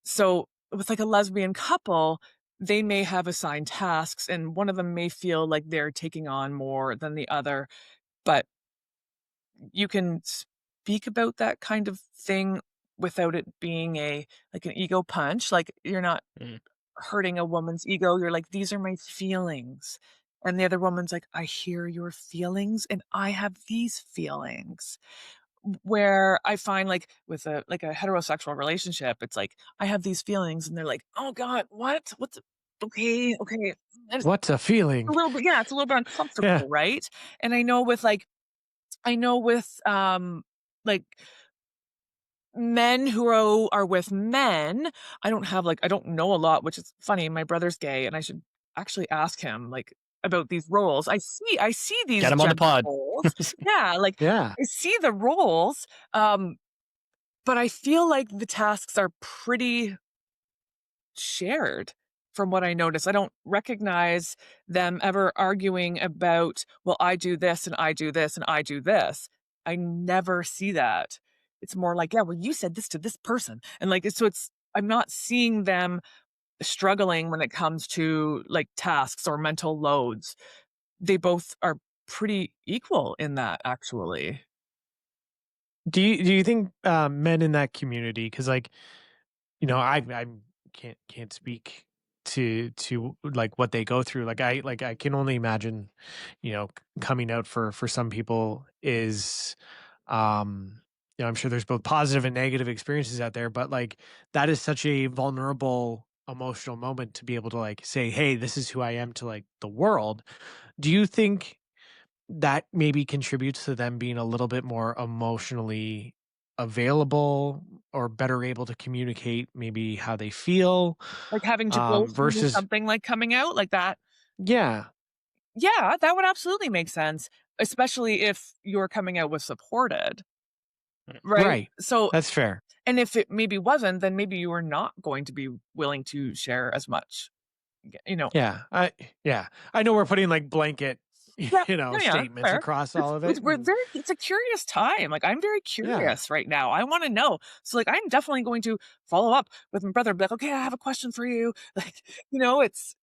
So with like a lesbian couple, they may have assigned tasks and one of them may feel like they're taking on more than the other, but you can speak about that kind of thing without it being like an ego punch. Like you're not mm, hurting a woman's ego. You're like, these are my feelings. And the other woman's like, I hear your feelings and I have these feelings. Where I find like with a heterosexual relationship, it's like I have these feelings, and they're like, "Oh God, what? What's okay, okay?" And it's What's a feeling? a little bit, yeah, it's a little bit Yeah. uncomfortable, right? And I know with like men who are with men, I don't know a lot, which is funny. My brother's gay, and I should actually ask him like about these roles. I see get these him on the gender pod. roles. Yeah, like Yeah. I see the roles. But I feel like the tasks are pretty shared from what I notice. I don't recognize them ever arguing about, well, I do this and I do this and I do this. I never see that. It's more like, yeah, well, you said this to this person. And like, so it's, I'm not seeing them struggling when it comes to like tasks or mental loads. They both are pretty equal in that, actually. Do you think men in that community, because like, I can't speak to like what they go through. Like I can only imagine, coming out for some people is, um I'm sure there's both positive and negative experiences out there, but like that is such a vulnerable emotional moment to be able to like say, hey, this is who I am to like the world. Do you think that maybe contributes to them being a little bit more emotionally available or better able to communicate maybe how they feel, Like having to go through versus something like coming out like that. yeah, Yeah, that would absolutely make sense, especially if you're coming out with supported, right? right. So, That's fair. and if it maybe wasn't, then maybe you were not going to be willing to share as much, you know. Yeah. I know we're putting like blanket, Yeah, yeah, yeah, statements fair. across all of it. We're And very, it's a curious time. Like, I'm very yeah. curious right now. I want to know. So, like, I'm definitely going to follow up with my brother. Be like, okay, I have a question for you. Like, it's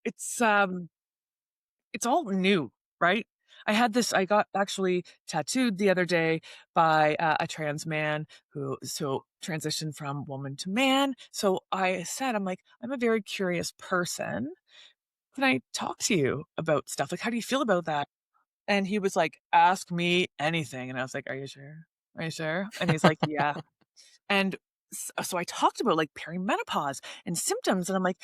it's all new, right? I got actually tattooed the other day by a trans man who so transitioned from woman to man. So I said, I'm like, I'm a very curious person. Can I talk to you about stuff? Like, how do you feel about that? And he was like, ask me anything. And I was like, are you sure? Are you sure? And he's like, yeah. And so I talked about like perimenopause and symptoms. And I'm like,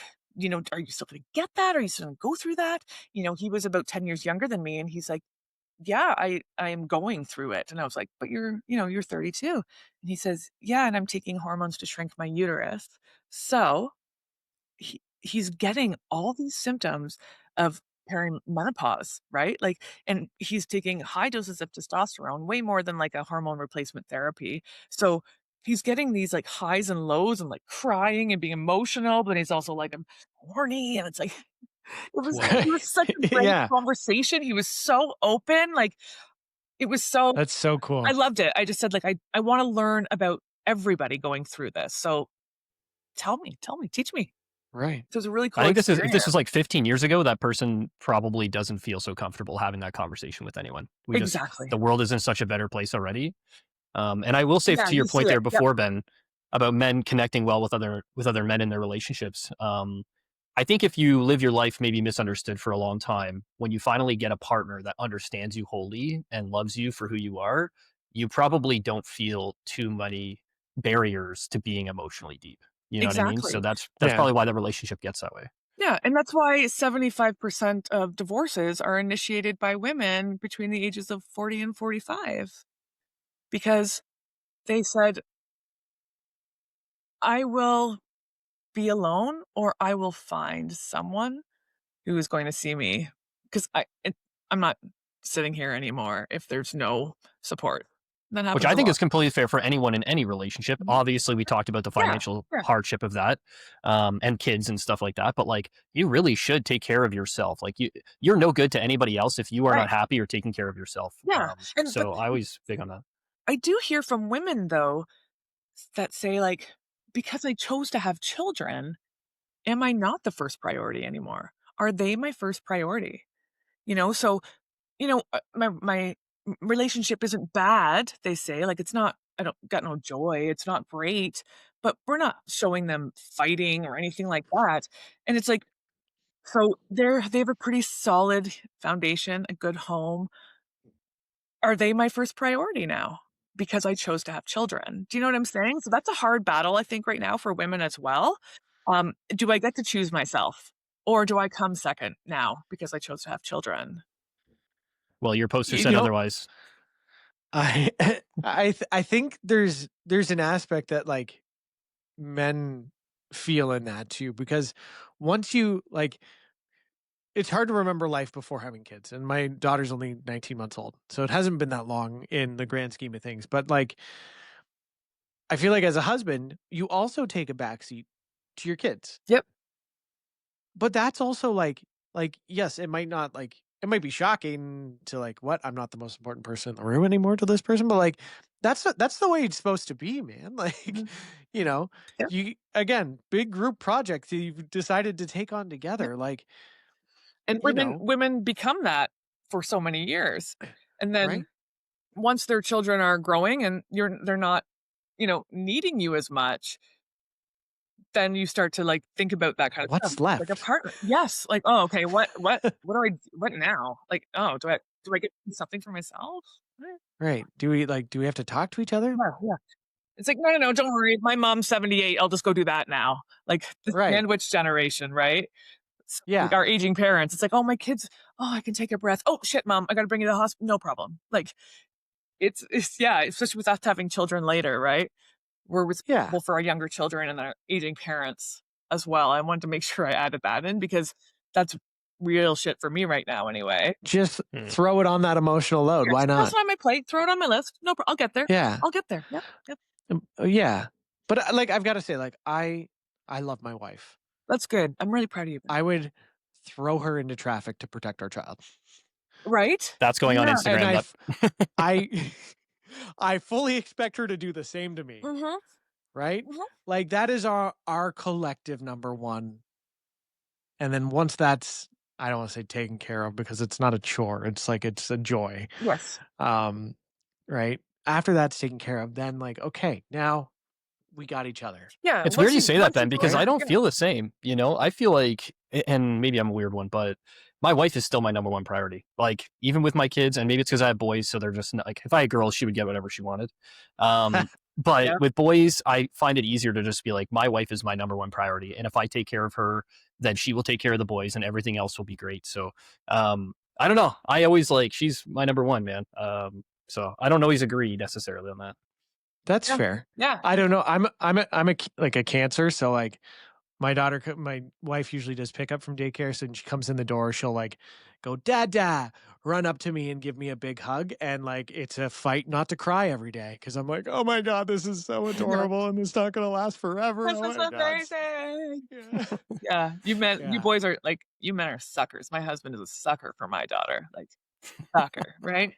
are you still going to get that? Are you still going to go through that? He was about 10 years younger than me. And he's like, yeah, I am going through it. And I was like, but you're 32. And he says, yeah. And I'm taking hormones to shrink my uterus. So he's getting all these symptoms of perimenopause, right? Like, and he's taking high doses of testosterone, way more than like a hormone replacement therapy. So he's getting these like highs and lows and like crying and being emotional, but he's also like, I'm horny. And it's like, it was such a great Yeah. conversation. He was so open. Like, it was so, That's so I cool. loved it. I just said, like, I want to learn about everybody going through this. So tell me, teach me. Right. So it was a really I cool think this is if experience. this was like 15 years ago, that person probably doesn't feel so comfortable having that conversation with anyone. Exactly. The world is in such a better place already. And I will say Yeah, to your you point feel there it. Yep. before, Ben, about men connecting well with other men in their relationships. I think if you live your life maybe misunderstood for a long time, when you finally get a partner that understands you wholly and loves you for who you are, you probably don't feel too many barriers to being emotionally deep. You know what I mean? So Exactly. that's Yeah. probably why the relationship gets that way. Yeah, and that's why 75% of divorces are initiated by women between the ages of 40 and 45 because they said, "I will be alone or I will find someone who is going to see me because I'm not sitting here anymore if there's no support." That Which happens I a think lot. is completely fair for anyone in any relationship. Mhm. Obviously, we talked about the Yeah, financial yeah, hardship of that, and kids and stuff like that. But like, you really should take care of yourself. Like, you're no good to anybody else if you are not right. happy or taking care of yourself. Yeah, and but So I always big on that. I do hear from women, though, that say, like, "Because I chose to have children, am I not the first priority anymore? Are they my first priority?" So, my relationship isn't bad, they say, like, it's not I don't got no joy, it's not great, but we're not showing them fighting or anything like that, and it's like, so they have a pretty solid foundation, a good home. Are they my first priority now? Because I chose to have children. Do you know what I'm saying? So that's a hard battle, I think, right now for women as well. Do I get to choose myself? Or do I come second now because I chose to have children? Well, your poster You said know, otherwise. I I think there's an aspect that like men feel in that too, because once you like, it's hard to remember life before having kids, and my daughter's only 19 months old, so it hasn't been that long in the grand scheme of things. But like, I feel like as a husband, you also take a backseat to your kids. Yep. but that's also like yes, it might not like it might be shocking to like what I'm not the most important person in the room anymore to this person, but like that's the way it's supposed to be, man. Like, Mhm. you know, Yeah. you again, big group projects that you've decided to take on Yeah. together, like, And you know, women become that for so many years. And then right? once their children are growing and they're not, needing you as much, then you start to like think about that kind of stuff. What's Like a left? partner. Yes. Like, oh, okay, what do what now? Like, oh, do I get something for myself? Right. Do we have to talk to each other? Yeah, yeah. It's like, no, don't worry. My mom's 78. I'll just go do that now. Like the Right. sandwich generation, right? Like Yeah. our aging parents. It's like, oh, my kids, oh, I can take a breath. Oh shit, mom, I gotta bring you to the hospital. No problem. Like it's yeah, especially with us having children later, right? We're Yeah. responsible for our younger children and our aging parents as well. I wanted to make sure I added that in because that's real shit for me right now anyway. Just Hmm. throw it on that emotional load. Yeah, Why just toss not? it on my plate, throw it on my list. No, I'll get there. Yeah. I'll get there. Yep. Yep. Yeah. But like I've got to say like I love my wife. That's good. I'm really proud of you. I would throw her into traffic to protect our child. Right? That's going on Yeah. And Instagram. I I fully expect her to do the same to me, Mm-hmm. right? Mm-hmm. Like that is our collective number one. And then once that's I don't want to say taken care of because it's not a chore. It's like it's a joy. Yes. Um right? After that's taken care of, then like okay, now we got each other. Yeah. It's weird you say that, once Ben, you because go I there, don't yeah. feel the same. I feel like, and maybe I'm a weird one, but my wife is still my number one priority. Like, even with my kids, and maybe it's because I have boys, so they're just not, like, if I had girls, she would get whatever she wanted. But Yeah. with boys, I find it easier to just be like, my wife is my number one priority. And if I take care of her, then she will take care of the boys and everything else will be great. So, I don't know. I always like, she's my number one, man. So I don't always agree necessarily on that. That's Yeah. fair. Yeah. I don't know. Like a Cancer, so like my wife usually does pick up from daycare, so when she comes in the door, she'll like go, Dad, run up to me and give me a big hug. And like it's a fight not to cry every day because I'm like, oh my God, this is so adorable and it's not gonna last forever. This Oh is my God. amazing. Yeah. Yeah. You Yeah. boys are like, you men are suckers. My husband is a sucker for my daughter. Like, sucker, right?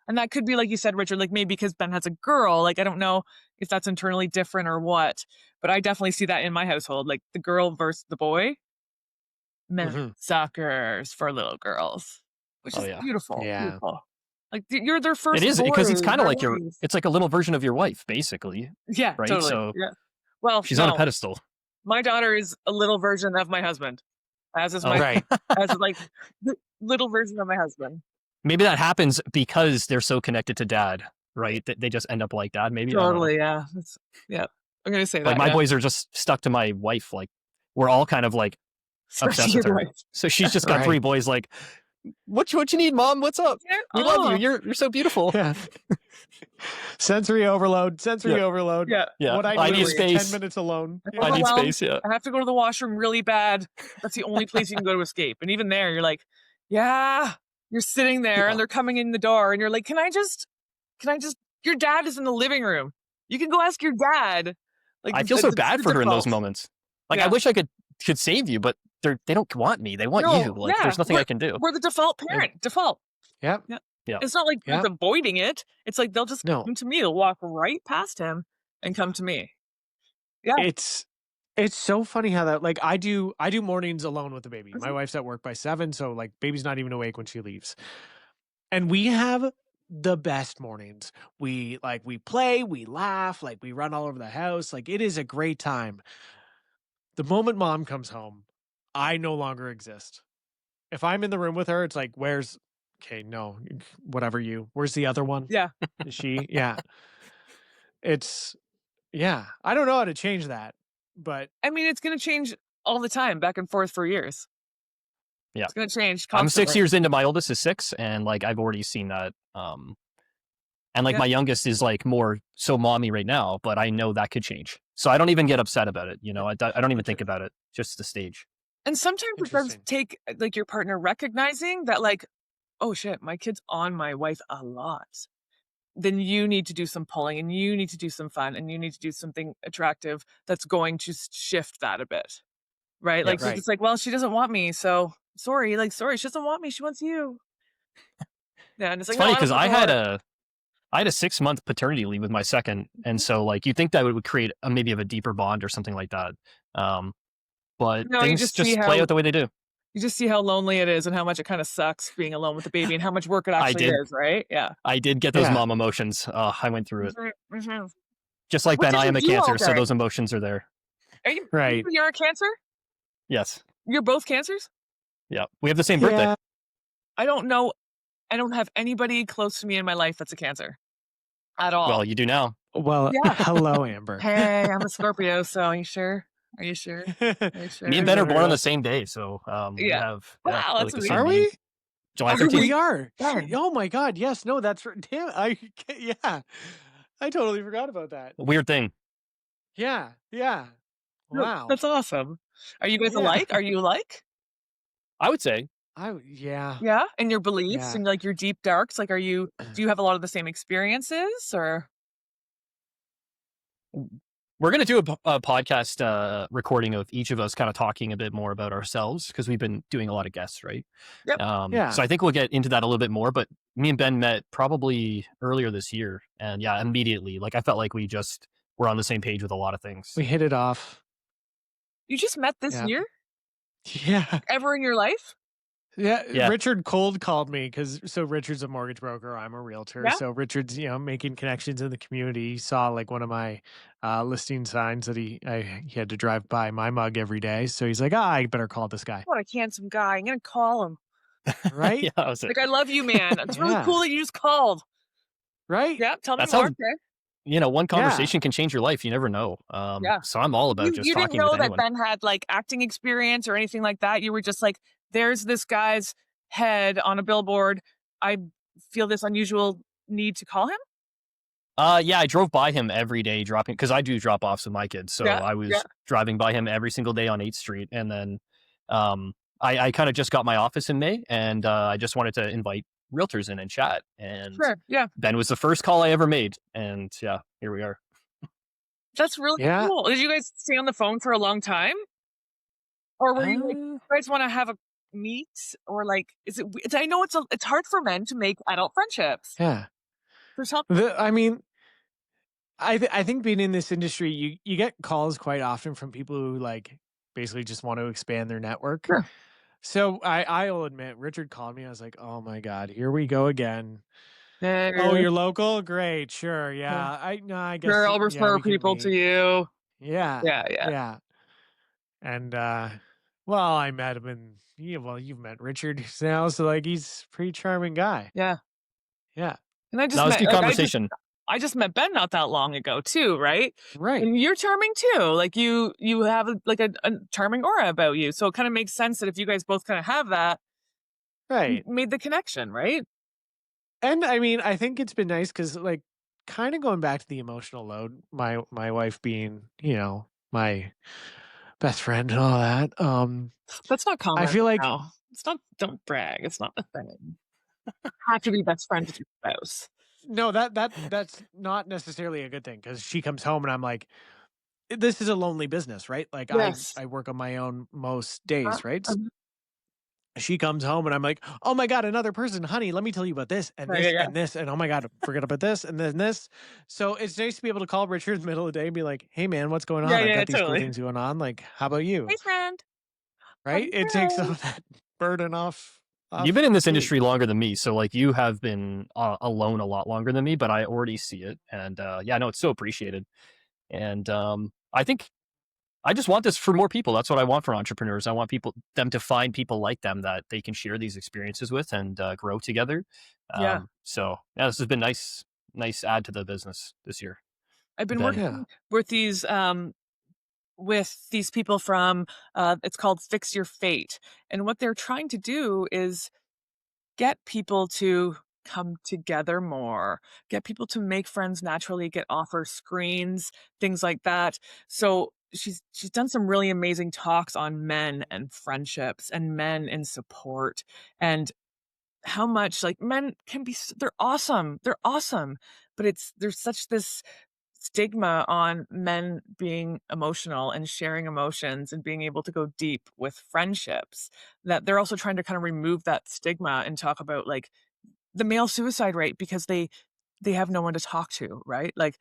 And that could be, like you said, Richard, like maybe because Ben has a girl. Like, I don't know if that's internally different or what, but I definitely see that in my household. Like, the girl versus the boy, men are Mhm. suckers for little girls, which Oh, is yeah. beautiful. Yeah. Beautiful. Like, you're their It first is because it's boys, kind of their like boys. it's like a little version of your wife, basically, Yeah, right? totally. So Yeah. Well, she's on a no, pedestal. my daughter is a little version of my husband, as is Oh, Right. as like the little version of my husband. maybe that happens because they're so connected to dad, right? That they just end up like dad. Maybe I don't know. Totally. Yeah. Yeah. I'm going to say Like that. my Yeah. boys are just stuck to my wife. Like we're all kind of like Especially obsessed with your her. wife. So she's just got Right. three boys. Like, what you need, mom? What's up? Yeah. We love you. Oh, You're so beautiful. Yeah. Sensory overload. Sensory overload. yeah. Yeah. What I I need need is space. 10 minutes alone. I'm Yeah. I need overwhelmed. space. Yeah. I have to go to the washroom really bad. That's the only place you can go to escape. And even there, you're like, yeah, you're sitting there Yeah. and they're coming in the door and you're like, your dad is in the living room. You can go ask your dad. Like, I feel so bad the for her in those default. moments. Like I Yeah. wish I could save you, but they don't want me. They want you. No, Like yeah. there's nothing I can do. We're the default parent. Default. Yep. Yeah. Yeah. It's not like Yep. they're avoiding it. It's like they'll just No. come to me. They'll walk right past him and come to me. Yeah. It's so funny how that like I do mornings alone with the baby. My Mhm. wife's at work by 7, so like baby's not even awake when she leaves. And we have the best mornings. We play, we laugh, like we run all over the house. Like it is a great time. The moment mom comes home, I no longer exist. If I'm in the room with her, it's like, where's okay, no, whatever you. Where's the other one? Yeah. Is she? Yeah. It's yeah. I don't know how to change that, but I mean, it's going to change all the time, back and forth for years. Yeah. It's going to change I'm 6 constantly. years into my oldest is 6, and like I've already seen that. And like Yeah. my youngest is like more so mommy right now, but I know that could change. So I don't even get upset about it. I don't even think about it. Just the stage. And sometimes it does Interesting. take like your partner recognizing that, like, oh shit, my kid's on my wife a lot. Then you need to do some pulling and you need to do some fun and you need to do something attractive that's going to shift that a bit. right? Yep. Like, you're Right. just like, well, she doesn't want me. So sorry. Like, sorry. She doesn't want me. She wants you. Yeah. And it's It's like, no, funny I don't because I had support. a 6-month paternity leave with my second, and so like you think that would create a maybe of a deeper bond or something like that. Um, but No, things just play out the way they do. you just see how lonely it is and how much it kind of sucks being alone with the baby and how much work it I actually did is, right? Yeah. I did get those Yeah. mom emotions. I went through it. Mhm, mhm. Just like What Ben, did I you am a do all Cancer, so day? those emotions are there. Right. You're a Cancer? Yes. You're both Cancers? Yeah. We have the same birthday. Yeah. I don't know. I don't have anybody close to me in my life that's a Cancer at all. Well, you do now. Well, Yeah. hello, Amber. Hey, I'm a Scorpio, so are you sure? Are you sure? Are you Me and sure? Ben are Isn't it born on the real? same day, so we Yeah. have Wow, that's like the same Are amazing. name. we? July Are 13th. we? We are. Ben. Oh my God. Yes. No, that's damn. Yeah. I totally forgot about that. Weird thing. Yeah. Yeah. No, Wow. that's awesome. Are you guys Yeah. alike? Are you alike? I would say Yeah. Yeah? And your beliefs Yeah. and like your deep darks, like do you have a lot of the same experiences or we're gonna do a podcast recording of each of us kind of talking a bit more about ourselves because we've been doing a lot of guests, right? Yep. Yeah. So I think we'll get into that a little bit more. But me and Ben met probably earlier this year, and yeah, immediately, like I felt like we just were on the same page with a lot of things. We hit it off. you just met this Yeah. year? Yeah. Ever in your life? Yeah. Yeah. Richard cold called me so Richard's a mortgage broker. I'm a realtor. Yeah. So Richard's, making connections in the community. He saw like one of my listing signs that he had to drive by my mug every day. So he's like, I better call this guy. What a handsome guy. I'm gonna call him. Right? Yeah, that was it. Like, I love you, man. It's really Yeah. cool that you just called. Right? Yeah, tell me That's more. how Okay. one Yeah. conversation can change your life. You never know. Yeah. So I'm all about You just didn't talking know with that anyone. Ben had like acting experience or anything like that. You were just like, there's this guy's head on a billboard. I feel this unusual need to call him. Yeah, I drove by him every day dropping because I do drop offs with my kids. So Yeah. I was driving by him every single day on 8th Street. And then I kind of just got my office in May and I just wanted to invite realtors in and chat. And Sure. Yeah. Ben was the first call I ever made. And yeah, here we are. That's really Yeah. cool. Did you guys stay on the phone for a long time? Or were you like, Uh, you guys want to have a meet? Or like, I know it's hard for men to make adult friendships. Yeah. For some, I mean, I think being in this industry, you get calls quite often from people who like basically just want to expand their network. Sure. So I'll admit, Richard called me. I was like, oh my God, here we go again. Oh, yeah, you're local? Great, sure, yeah. I guess sure, I'll yeah, refer we can people to meet. you. Yeah, Yeah. yeah. And well, I met him and you've met Richard now, so like he's a pretty charming guy. Yeah. Yeah. And I just that was a met, good like, conversation. I just met Ben not that long ago too, right? Right. And you're charming too. Like you have a charming aura about you. So it kind of makes sense that if you guys both kind of have that, Right. made the connection, right? And I mean, I think it's been nice because like kind of going back to the emotional load, my wife being, my best friend and all that. That's not common. I feel like now. It's not. Don't brag. It's not the thing. Have to be best friends with your spouse. no, that's not necessarily a good thing because she comes home and I'm like, this is a lonely business, right? Like Yes. I work on my own most days, right? Mhm. She comes home and I'm like, oh my God, another person, honey, let me tell you about this and this Yeah. and this. And oh my God, forget about this and then this. So it's nice to be able to call Richard in the middle of the day and be like, hey man, what's going on? I've got these cool Totally. things going on. Like, how about you? Hey, friend. Right? It takes some of that burden off. You've been in this me. industry longer than me, so like you have been alone a lot longer than me, but I already see it, and yeah, no, it's so appreciated. And I think I just want this for more people. That's what I want for entrepreneurs. I want them to find people like them that they can share these experiences with and grow together. Yeah. So yeah, this has been nice add to the business this year. I've been Ben. working with these people from it's called Fix Your Fate, and what they're trying to do is get people to come together more, get people to make friends naturally, get offer screens, things like that. So she's done some really amazing talks on men and friendships and men and support and how much like men can be they're awesome, but there's such this stigma on men being emotional and sharing emotions and being able to go deep with friendships, that they're also trying to kind of remove that stigma and talk about like the male suicide rate because they have no one to talk to, right? Like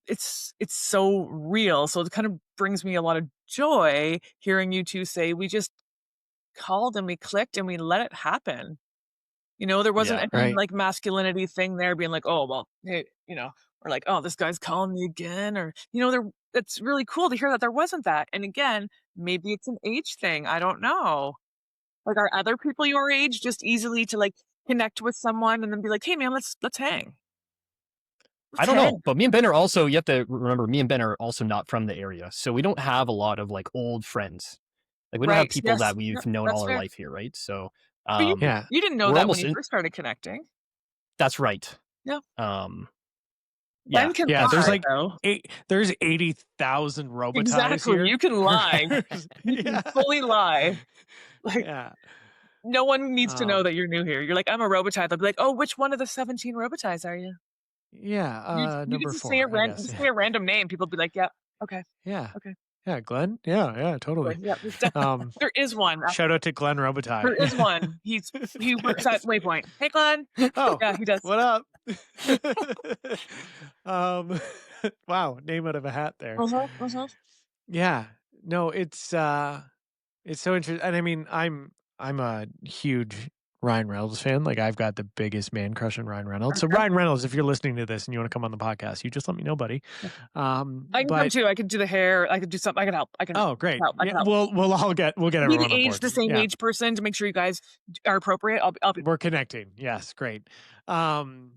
it's so real. So it kind of brings me a lot of joy hearing you two say we just called and we clicked and we let it happen. You know, there wasn't Yeah. any Right. like masculinity thing there being like, oh well, hey, or like, oh, this guy's calling me again, or there it's really cool to hear that there wasn't that. And again, maybe it's an age thing. I don't know. Like are other people your age just easily to like connect with someone and then be like, hey man, let's hang. I Let's don't know, hang. but me and Ben are also, you have to remember, me and Ben are also not from the area. So we don't have a lot of like old friends. Like we don't have Right. people Yes. that we've Yep, known that's all our fair. life here, right? So But um Yeah. you didn't know we're that when almost you in, first started connecting. that's right. Yeah. Um Ben yeah. can Yeah. There's lie like though. there's 80,000 Roboties Exactly. here. You can lie. You can Yeah. fully lie. Like Yeah. no one needs to know Um, that you're new here. You're like, I'm a Robotide. They'll be like, oh, which one of the 17 Robotides are you? yeah. You get Number to say a 4, I random guess. say a random name. People be like, yeah, okay, Yeah. okay. Yeah. Glenn. Yeah. Yeah. Sure, Totally. yeah, Um, there is one. Shout out to Glenn There Robitaille. is one. He works at Waypoint. Hey, Glenn. Oh, Yeah, he does. what up? um, wow, name out of a hat there. Uh-huh, uh-huh. Yeah, no, it's so interesting, and I mean, I'm a huge Ryan Reynolds fan. Like, I've got the biggest man crush on Ryan Reynolds. So, Okay. Ryan Reynolds, if you're listening to this and you want to come on the podcast, you just let me know, buddy. I can come But too. I can do the hair. I can do something. I can help. I can oh, great. help. I Yeah, can help. we'll get Be the everyone on age, board. the same Yeah. age person to make sure you guys are appropriate. I'll be We're connecting. Yes, great. Um,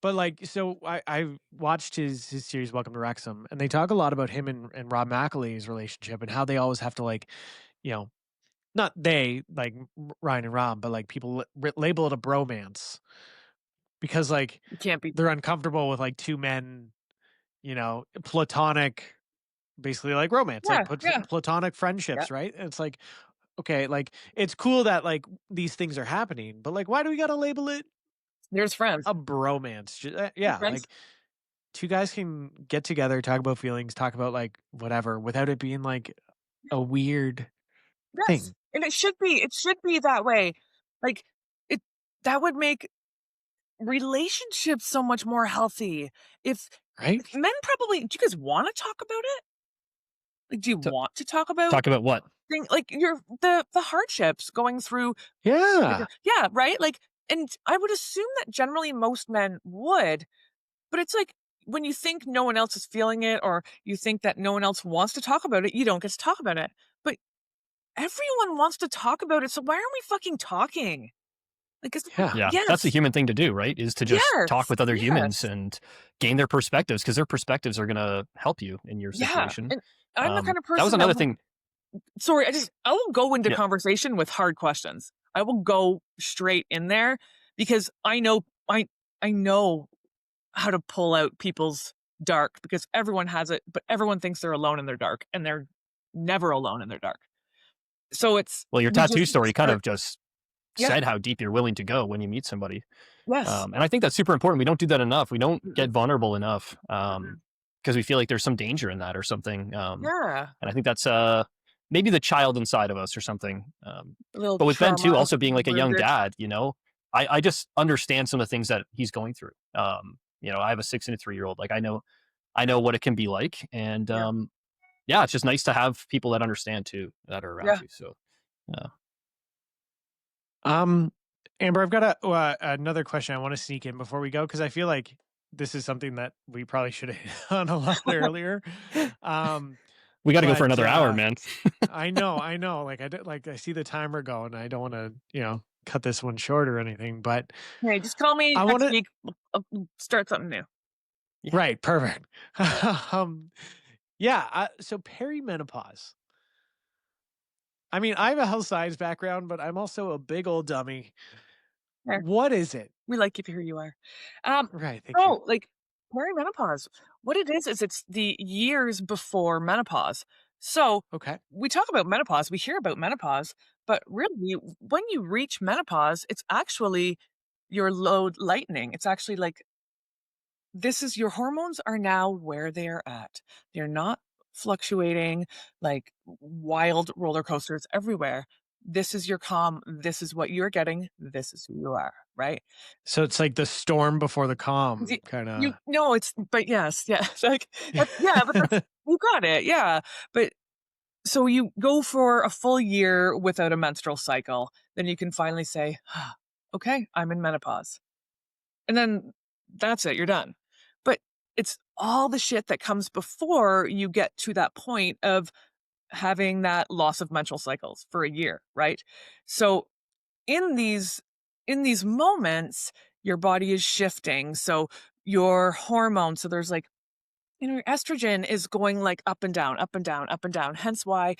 but like, so I watched his series Welcome to Wrexham, and they talk a lot about him and Rob McElhenney's relationship and how they always have to like, you know, not they like Ryan and Rob, but like people label it a bromance because like you can't be. they're uncomfortable with like two men, platonic, basically like romance, like Yeah, yeah, platonic yeah. friendships, right? And it's like, okay, like it's cool that like these things are happening, but like, why do we got to label it There's friends. a bromance? There's Yeah, friends. like two guys can get together, talk about feelings, talk about like whatever, without it being like a weird Yes, thing, and it should be. It should be that way. Like it. That would make relationships so much more healthy. If right? like, men probably. Do you guys want to talk about it? Like, do you So, want to talk about talk about what? like your the hardships going through? Like, Yeah, yeah, right. Like, and I would assume that generally most men would, but it's like when you think no one else is feeling it, or you think that no one else wants to talk about it, you don't get to talk about it. But everyone wants to talk about it, so why aren't we fucking talking? Like, it's yeah, Yeah, that's the yes, human thing to do, right? Is to just talk yes, with other humans yes, and gain their perspectives because their perspectives are going to help you in your yeah. situation. And I'm the kind of That was person that another thing. sorry, I will go into Yeah. conversation with hard questions. I will go straight in there because I know how to pull out people's dark because everyone has it, but everyone thinks they're alone in their dark and they're never alone in their dark. So it's Well, your we tattoo just story kind start of just yeah, said how deep you're willing to go when you meet somebody. yes. And I think that's super important. We don't do that enough. We don't Mm-mm, get vulnerable enough mm-mm. because we feel like there's some danger in that or something. Yeah. And I think that's maybe the child inside of us or something. A little But with Ben too, trauma also being like a young wounded. dad, I just understand some of the things that he's going through. I have a 6 and a 3-year-old. Like I know what it can be like, and Yeah. yeah, it's just nice to have people that understand too that are around Yeah. you. So um, Amber, I've got another question I want to sneak in before we go because I feel like this is something that we probably should have hit on a lot earlier. Um, we got to go for but another hour, man. I know. Like I see the timer going. I don't want to, cut this one short or anything. But Hey, just call me I want next to. week. We'll start something new. Yeah. Right, perfect. um, yeah. So perimenopause. I mean, I have a health science background, but I'm also a big old dummy. There. What is it? We like you for who you are. Um, Right. Thank you. oh, like perimenopause. What it is it's the years before menopause. So Okay. we talk about menopause, we hear about menopause, but really when you reach menopause, it's actually your load lightening. It's actually like this is your hormones are now where they are at. They're not fluctuating like wild roller coasters everywhere. This is your calm. This is what you're getting. This is who you are, right? So it's like the storm before the calm, Y kind you of. no, it's but yes, yes, like, that's yeah, but that's you got it, yeah, but so you go for a full year without a menstrual cycle, then you can finally say, "Ah, okay, I'm in menopause." And then that's it, you're done. But it's all the shit that comes before you get to that point of having that loss of menstrual cycles for a year, right? So in these in these moments, your body is shifting. So your hormones, so there's like your estrogen is going like up and down, up and down, up and down. Hence why,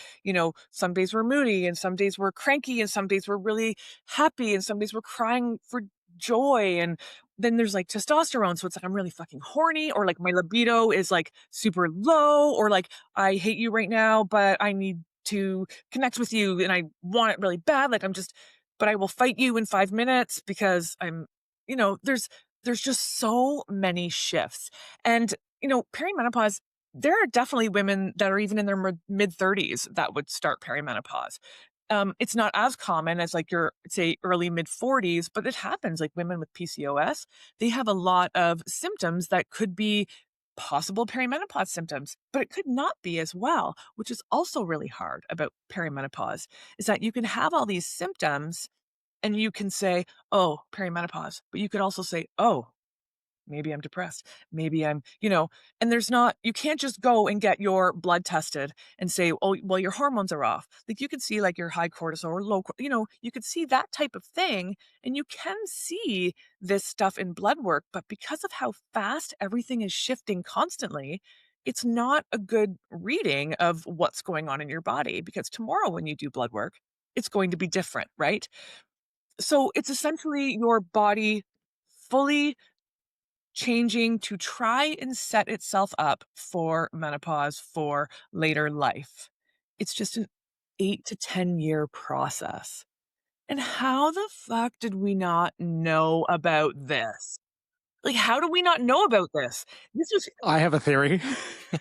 some days we're moody and some days we're cranky and some days we're really happy and some days we're crying for joy. And then there's like testosterone. So it's like I'm really fucking horny, or like my libido is like super low, or like I hate you right now, but I need to connect with you and I want it really bad. Like but I will fight you in 5 minutes because there's just so many shifts. And perimenopause, there are definitely women that are even in their mid 30s that would start perimenopause. It's not as common as like your, say, early mid 40s, but it happens. Like women with PCOS, they have a lot of symptoms that could be possible perimenopause symptoms, but it could not be as well, which is also really hard about perimenopause, is that you can have all these symptoms and you can say, oh, perimenopause, but you could also say, oh, maybe I'm depressed. Maybe and you can't just go and get your blood tested and say, oh, well, your hormones are off. Like you could see like your high cortisol or low, you could see that type of thing. And you can see this stuff in blood work. But because of how fast everything is shifting constantly, it's not a good reading of what's going on in your body, because tomorrow when you do blood work, it's going to be different, right? So it's essentially your body fully changing to try and set itself up for menopause for later life. It's just an 8 to 10-year process. And how the fuck did we not know about this? Like, how do we not know about this? This was I have a theory.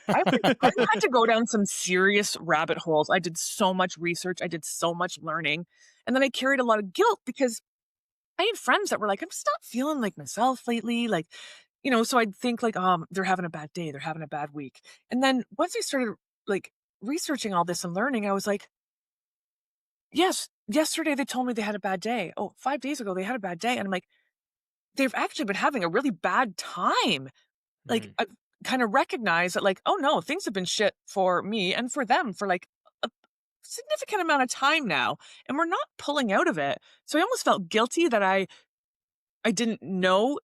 I had to go down some serious rabbit holes. I did so much research, I did so much learning, and then I carried a lot of guilt because I had friends that were like, "I'm just not feeling like myself lately." Like, so I'd think like, they're having a bad day, they're having a bad week. And then once I started like researching all this and learning, I was like, yes, yesterday they told me they had a bad day. Oh, 5 days ago they had a bad day. And I'm like, they've actually been having a really bad time. Like Mm. I kind of recognize that like, oh no, things have been shit for me and for them for like a significant amount of time now. And we're not pulling out of it. So I almost felt guilty that I didn't know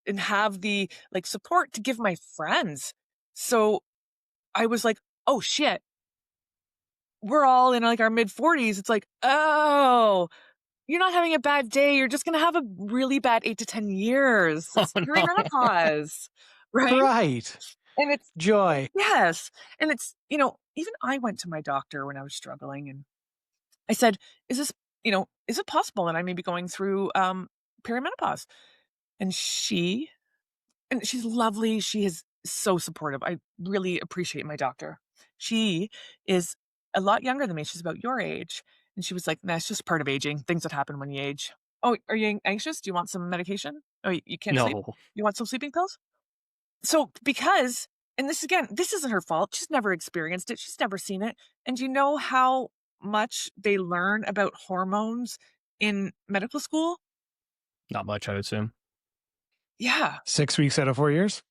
and have the like support to give my friends. So I was like, oh shit, we're all in like our mid 40s. It's like, oh, you're not having a bad day. You're just going to have a really bad 8 to 10 years. Oh It's no. perimenopause. Right. Right. And it's, Joy. yes. And it's, even I went to my doctor when I was struggling and I said, is this, is it possible that I may be going through perimenopause? And she's lovely. She is so supportive. I really appreciate my doctor. She is a lot younger than me. She's about your age. And she was like, nah, it's just part of aging, things that happen when you age. Oh, are you anxious? Do you want some medication? Oh, you can't sleep? No. You want some sleeping pills? So, because, and this again, this isn't her fault. She's never experienced it, she's never seen it. And do you know how much they learn about hormones in medical school? Not much, I would assume. Yeah. 6 weeks out of 4 years.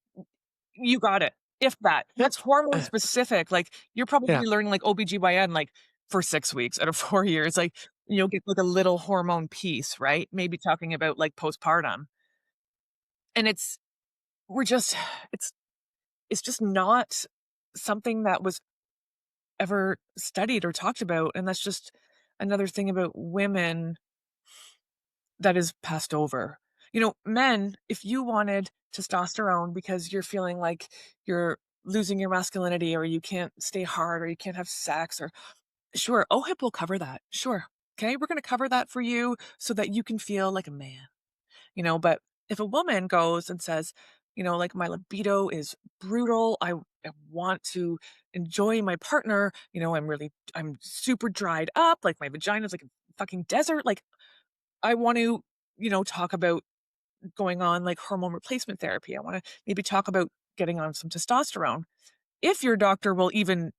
You got it. If that. That's hormone specific. Like, you're Yeah. probably learning, like, OBGYN, like, for 6 weeks out of 4 years. Like, you'll get, like, a little hormone piece, right? Maybe talking about, like, postpartum. And we're just it's it's just not something that was ever studied or talked about, and that's just another thing about women that is passed over. Men, if you wanted testosterone because you're feeling like you're losing your masculinity or you can't stay hard or you can't have sex, or sure, OHIP will cover that. Sure. Okay, we're going to cover that for you so that you can feel like a man. But if a woman goes and says, like my libido is brutal. I want to enjoy my partner. I'm super dried up. Like my vagina's like a fucking desert. Like I want to, talk about going on like hormone replacement therapy. I want to maybe talk about getting on some testosterone. If your doctor will even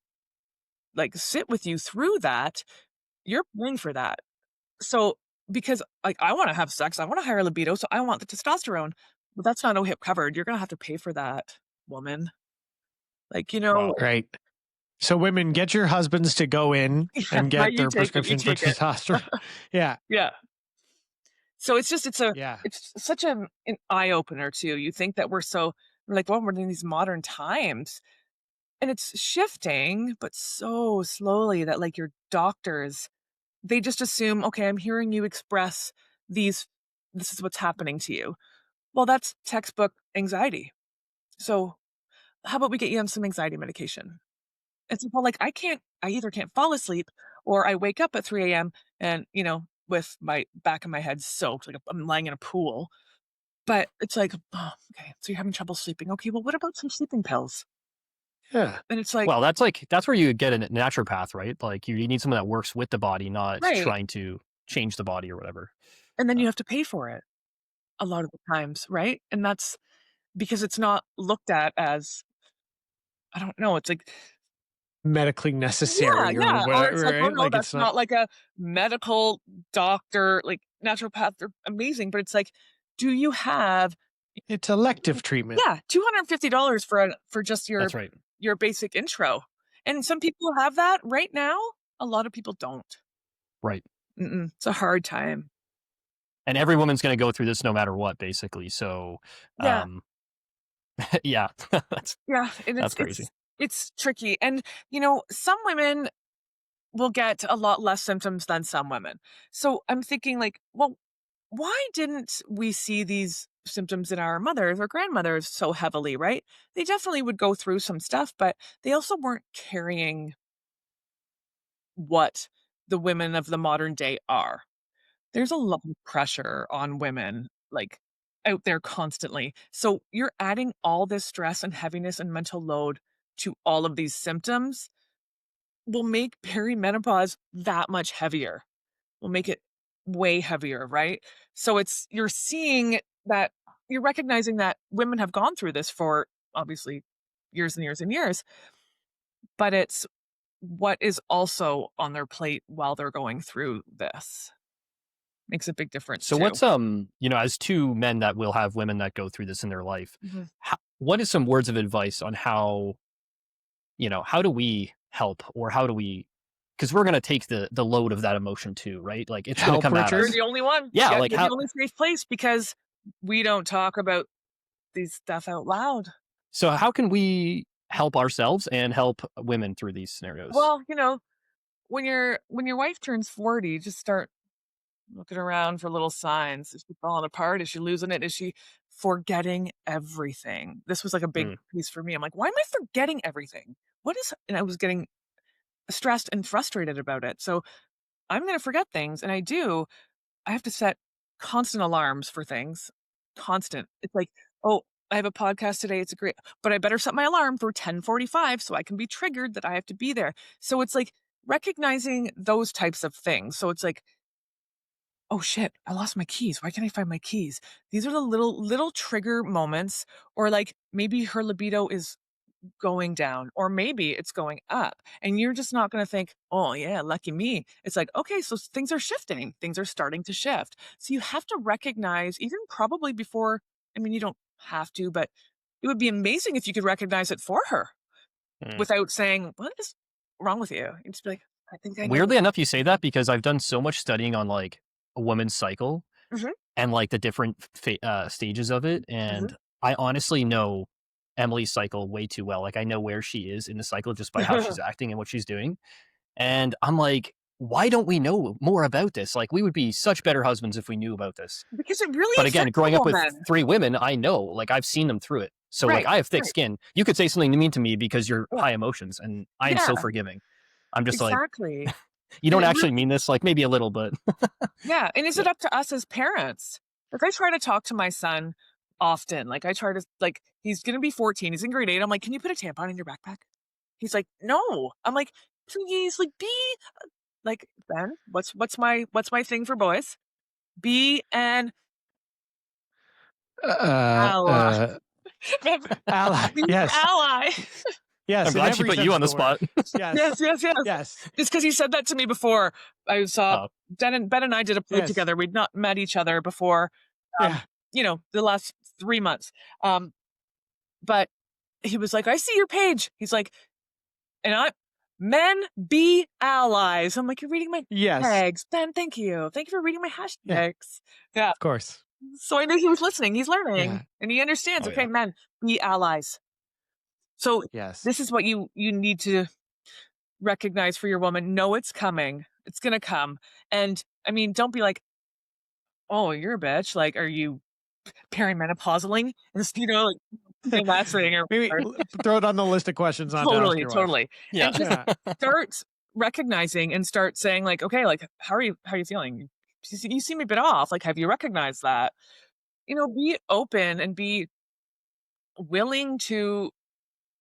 like sit with you through that, you're paying for that. So because like I want to have sex, I want a higher libido, so I want the testosterone. But that's not OHIP covered. You're gonna have to pay for that, woman. Like, Wow. Right. So women, get your husbands to go in yeah, and right. get You their take it. You prescription for take it. testosterone. Yeah. Yeah. So Yeah. it's such an eye opener too. You think that we're like, well, we're in these modern times. And it's shifting, but so slowly that like your doctors, they just assume, okay, I'm hearing you express these, this is what's happening to you. Well, that's textbook anxiety. So how about we get you on some anxiety medication? It's well, like I either can't fall asleep or I wake up at 3 a.m. and, with my back of my head soaked, like I'm lying in a pool. But it's like, oh, okay, so you're having trouble sleeping. Okay, well, what about some sleeping pills? Yeah. And it's like, Well, that's where you get a naturopath, right? Like you need someone that works with the body, not right. trying to change the body or whatever. And then Uh, you have to pay for it a lot of the times, right? And that's because it's not looked at as, I don't know, it's like, Medically yeah, necessary or yeah. Or whatever, it's like, oh right? no, Like it's that's not. not like a medical doctor, like naturopath, they're amazing. But it's like, do you have, It's elective treatment. yeah, $250 for just that's right. your basic intro. And some people have that right now. A lot of people don't. Right. It's a hard time. And every woman's going to go through this no matter what, basically. So, Yeah. um, yeah, that's Yeah. And that's crazy. it's tricky. And, some women will get a lot less symptoms than some women. So I'm thinking like, well, why didn't we see these symptoms in our mothers or grandmothers so heavily, right? They definitely would go through some stuff, but they also weren't carrying what the women of the modern day are. There's a lot of pressure on women, like out there constantly. So you're adding all this stress and heaviness and mental load to all of these symptoms will make perimenopause that much heavier. Will make it way heavier, right? So you're seeing that you're recognizing that women have gone through this for obviously years and years and years, but it's what is also on their plate while they're going through this makes a big difference So too. what's as two men that will have women that go through this in their life, Mhm. what is some words of advice on how do we help, or how do we, because we're going to take the load of that emotion too, right? Like it's going to Help, come at You're Richard. us. the only one. Yeah, Yeah, like you're the how. only safe place because we don't talk about these stuff out loud. So how can we help ourselves and help women through these scenarios? Well, when your wife turns 40, just start looking around for little signs. Is she falling apart? Is she losing it? Is she forgetting everything? This was like a big Mm. piece for me. I'm like, why am I forgetting everything? And I was getting stressed and frustrated about it. So I'm going to forget things. And I have to set constant alarms for things. Constant. It's like, oh, I have a podcast today. It's a great, but I better set my alarm for 10:45 so I can be triggered that I have to be there. So it's like recognizing those types of things. So it's like, oh shit, I lost my keys. Why can't I find my keys? These are the little trigger moments, or like maybe her libido is going down, or maybe it's going up. And you're just not going to think, oh, yeah, lucky me. It's like, okay, so things are shifting. Things are starting to shift. So you have to recognize, even probably before, I mean, you don't have to, but it would be amazing if you could recognize it for her Mm. without saying, what is wrong with you? You just be like, I think I know. Weirdly enough, you say that because I've done so much studying on like a woman's cycle Hmm. and like the different stages of it. Hmm. And I honestly know Emily's cycle way too well. Like I know where she is in the cycle just by how she's acting and what she's doing. And I'm like, why don't we know more about this? Like we would be such better husbands if we knew about this. Because it really But again, affects a growing up with woman. 3 women, I know, like I've seen them through it. So like Right. I have thick Right. skin. You could say something mean to me because you're Yeah. high emotions and I am Yeah, so forgiving. I'm just like, exactly. you And don't it actually really, mean this, like maybe a little, but yeah. And is yeah. it up to us as parents? Like I try to talk to my son often. Like I try to like he's gonna be 14, he's in grade 8. I'm like, can you put a tampon in your backpack? He's like, no. I'm like, please, like be like Ben, what's my thing for boys? Be an Uh, ally. uh, ally. Be an Yes. ally. I'm Yes. In glad she every put you sense on of the the word. spot. Yes. Yes. Yes. Just because he said that to me before. I saw Oh, Ben and I did a play Yes. together. We'd not met each other before, um, Yeah. the last 3 months. But he was like, I see your page. He's like, and I men be allies. I'm like, you're reading my Yes. hashtags. Ben, thank you. Thank you for reading my Yeah. hashtags. Yeah. Of course. So I knew he was listening. He's learning Yeah. and he understands. oh Okay, yeah. men, be allies. So Yes. this is what you need to recognize for your woman. Know it's coming. It's gonna come. And I mean, don't be like, oh, you're a bitch. Like, are you perimenopausaling? Just, like that thing or Maybe whatever. throw it on the list of questions not to ask Totally, your wife. totally. Yeah. And just Yeah. start recognizing and start saying, like, okay, like, how are you feeling? You seem a bit off. Like, have you recognized that? Be open and be willing to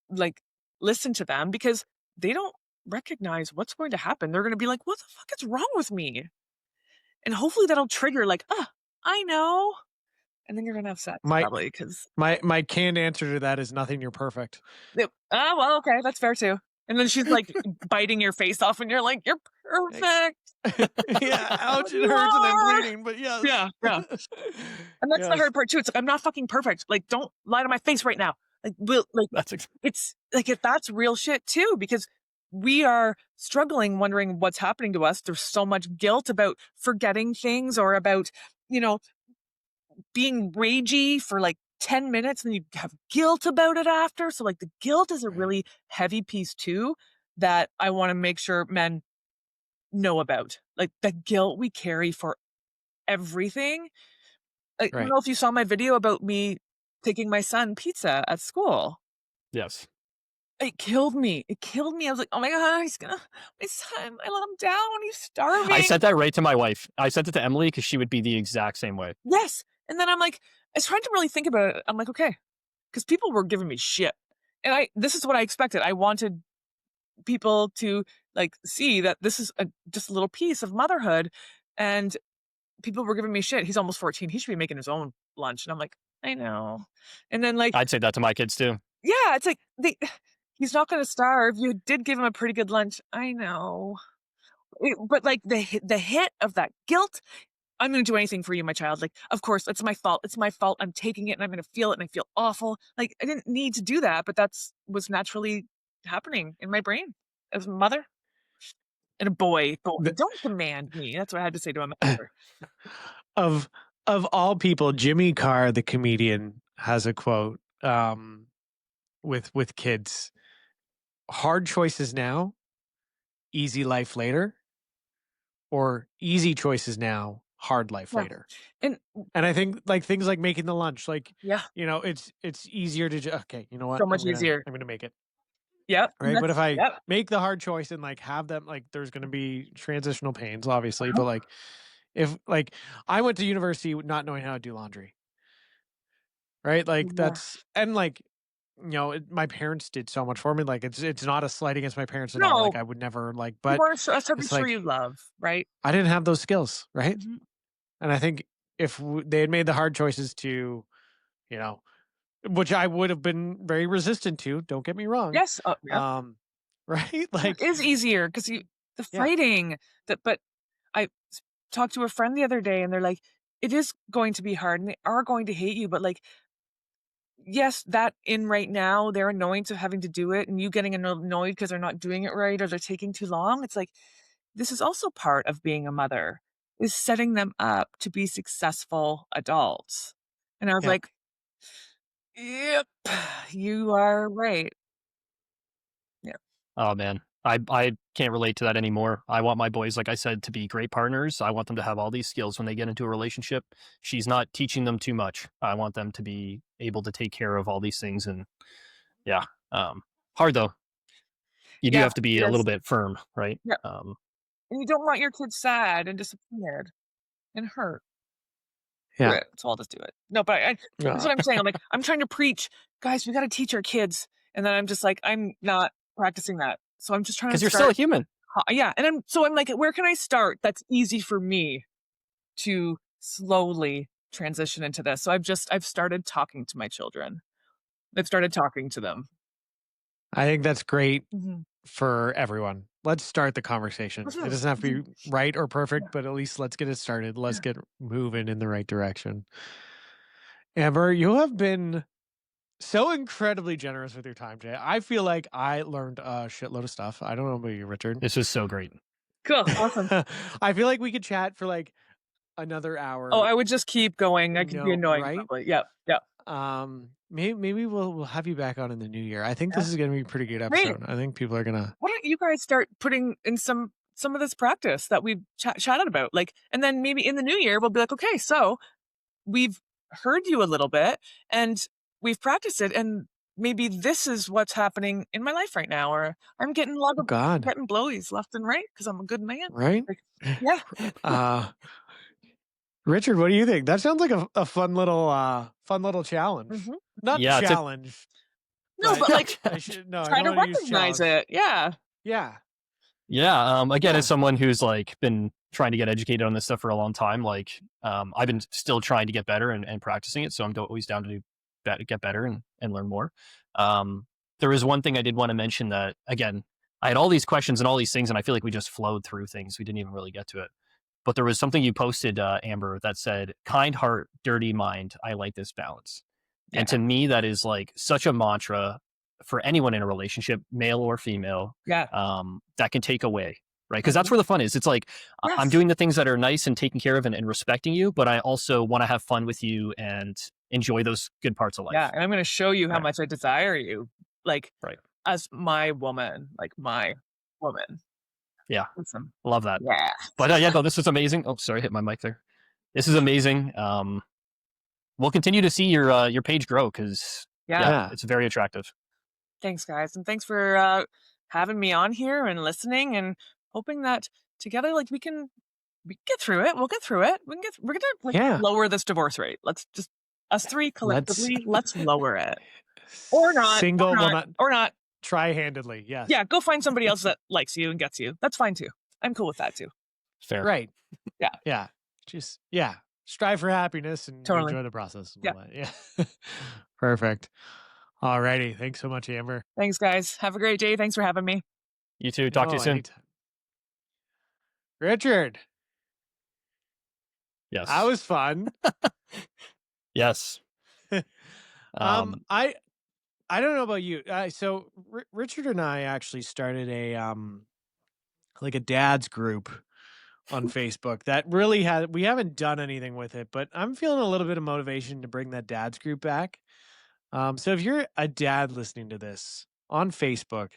like listen to them because they don't recognize what's going to happen. They're going to be like, what the fuck is wrong with me? And hopefully that'll trigger like, I know. And then you're going to have sex My probably because, my canned answer to that is nothing. You're perfect. well, okay, that's fair too. And then she's like biting your face off and you're like, you're perfect. Yeah. Ouch! It You hurts and I'm are. bleeding. But yes. Yeah. And that's the Yes. hard part too. It's like, I'm not fucking perfect. Like, don't lie to my face right now. Like, That's it's like, if that's real shit too, because we are struggling, wondering what's happening to us. There's so much guilt about forgetting things or about, you know, being ragey for like 10 minutes and you have guilt about it after. So like the guilt is a Right. really heavy piece too that I want to make sure men know about. Like the guilt we carry for everything. I don't Right. know if you saw my video about me taking my son pizza at school. yes. It killed me. It killed me. I was like, oh my God, my son, I let him down. He's starving. I sent that right to my wife. I sent it to Emily because she would be the exact same way. Yes. And then I'm like, I was trying to really think about it. I'm like, okay, because people were giving me shit. And this is what I expected. I wanted people to like see that this is just a little piece of motherhood. And people were giving me shit. He's almost 14. He should be making his own lunch. And I'm like, I know. And then like, I'd say that to my kids too. yeah, it's like he's not going to starve. You did give him a pretty good lunch. I know. But like the hit of that guilt, I'm going to do anything for you, my child. Like, of course, it's my fault. It's my fault. I'm taking it and I'm going to feel it and I feel awful. Like, I didn't need to do that, but that's was naturally happening in my brain as a mother and a boy. The- Don't demand me. That's what I had to say to my mother. of all people, Jimmy Carr, the comedian, has a quote with kids: hard choices now, easy life later, or easy choices now, hard life Yeah. later. And And I think like things like making the lunch, like yeah, it's easier to okay, you know what? so much easier. I'm gonna make it. Yep. Right. But if I Yep. make the hard choice and like have them, like there's gonna be transitional pains, obviously. But like if like I went to university not knowing how to do laundry. Right. Like Yeah. that's and like my parents did so much for me. Like it's not a slight against my parents at all. No, Like I would never like, you but weren't sure. That's something it's sure like you love, right? I didn't have those skills. Right. Mhm. And I think if they had made the hard choices to, you know, which I would have been very resistant to. Don't get me wrong. Yes. Yeah. Right? It Like, is easier because the yeah, fighting that. But I talked to a friend the other day, and they're like, it is going to be hard, and they are going to hate you, but like, yes, that in right now, their annoyance of having to do it, and you getting annoyed because they're not doing it right or they're taking too long. It's like this is also part of being a mother is setting them up to be successful adults. And I was yeah. like, yep, you are right. Yeah. Oh man. I can't relate to that anymore. I want my boys, like I said, to be great partners. I want them to have all these skills when they get into a relationship. She's not teaching them too much. I want them to be able to take care of all these things. And yeah, hard though. You do Yeah, have to be it a little is. bit firm, right? Yeah. And you don't want your kids sad and disappointed and hurt. do Yeah. it. So I'll just do it. No, but that's what I'm saying. I'm like, I'm trying to preach, guys, we got to teach our kids. And then I'm just like, I'm not practicing that. So I'm just trying Because to you're still a start. human. Yeah. And I'm like, where can I start? That's easy for me to slowly transition into this. So I've started talking to my children. I've started talking to them. I think that's great Mhm. for everyone. Let's start the conversation. It doesn't have to be right or perfect, Yeah. but at least let's get it started. Let's get moving in the right direction. Amber, you have been so incredibly generous with your time today. I feel like I learned a shitload of stuff. I don't know about you, Richard. This is so great. Cool. Awesome. I feel like we could chat for like another Oh, hour. I would just keep going. I could be No, annoying, right? probably. Yep. Yep. Maybe we'll have you back on in the new year. I think Yeah. this is gonna be a pretty good Great. episode. I think people are gonna. Why don't you guys start putting in some of this practice that we've chatted about, like, and then maybe in the new year we'll be like, okay, so we've heard you a little bit and we've practiced it, and maybe this is what's happening in my life right now, or I'm getting a lot Oh of God, getting blowies left and right because I'm a good man. right? Like, yeah. Richard, what do you think? That sounds like a fun little challenge. Mhm. Not Yeah, challenge. No, but like I should no. I try don't to want to use recognize challenge. it. Yeah. Yeah. Yeah. Again, Yeah. as someone who's like been trying to get educated on this stuff for a long time, like I've been still trying to get better and practicing it. So I'm always down to get better and learn more. There was one thing I did want to mention that, again, I had all these questions and all these things, and I feel like we just flowed through things. We didn't even really get to it. But there was something you posted, Amber, that said, kind heart, dirty mind. I like this balance. Yeah. And to me, that is like such a mantra for anyone in a relationship, male or female, Yeah. that can take away, right? Because that's where the fun is. It's like, I'm doing the things that are nice and taking care of and respecting you, but I also want to have fun with you and enjoy those good parts of life. Yeah. And I'm going to show you how Right. much I desire you, like, Right. as my woman, like my woman. Yeah. Awesome. Love that. Yeah. But yeah, no, this is amazing. Oh, sorry, hit my mic there. This is amazing. We'll continue to see your page grow because Yeah. it's very attractive. Thanks, guys. And thanks for having me on here and listening, and hoping that together, like, we can get through it. We'll get through it. We're going to like Yeah. lower this divorce rate. Let's just, us three collectively, let's lower it. Or not. Single or will not. not Or not. try-handedly. Yes. Yeah. Go find somebody else that likes you and gets you. That's fine too. I'm cool with that too. Fair. Right. Yeah. Yeah. Just strive for happiness and Totally. enjoy the process. And Yeah. all that. Yeah. Perfect. All righty. Thanks so much, Amber. Thanks, guys. Have a great day. Thanks for having me. You too. Talk to you soon. Anytime. Richard, Yes. that was fun. Yes. I don't know about you. So Richard and I actually started a like a dad's group on Facebook that really we haven't done anything with it, but I'm feeling a little bit of motivation to bring that dad's group back. So if you're a dad listening to this on Facebook,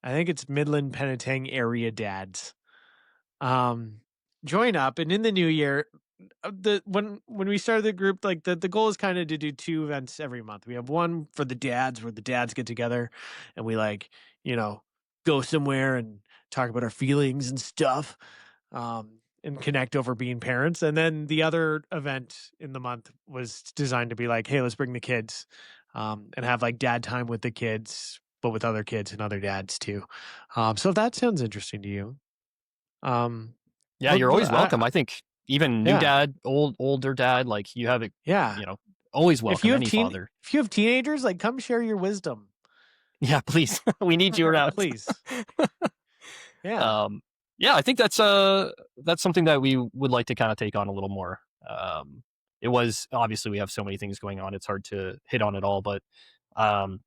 I think it's Midland Penetang area dads. Join up, and in the new year, when we started the group, like the goal is kind of to do 2 events every month. We have one for the dads where the dads get together and we go somewhere and talk about our feelings and stuff, and connect over being parents. And then the other event in the month was designed to be like, hey, let's bring the kids, and have like dad time with the kids, but with other kids and other dads too. So if that sounds interesting to you, yeah, you're always welcome. I think even new dad, older dad, like you have it. Yeah. Always welcome any father. If you have teenagers, like come share your wisdom. Yeah, please. We need you around. Please. Yeah. Yeah, I think that's something that we would like to kind of take on a little more. It was obviously we have so many things going on. It's hard to hit on it all, but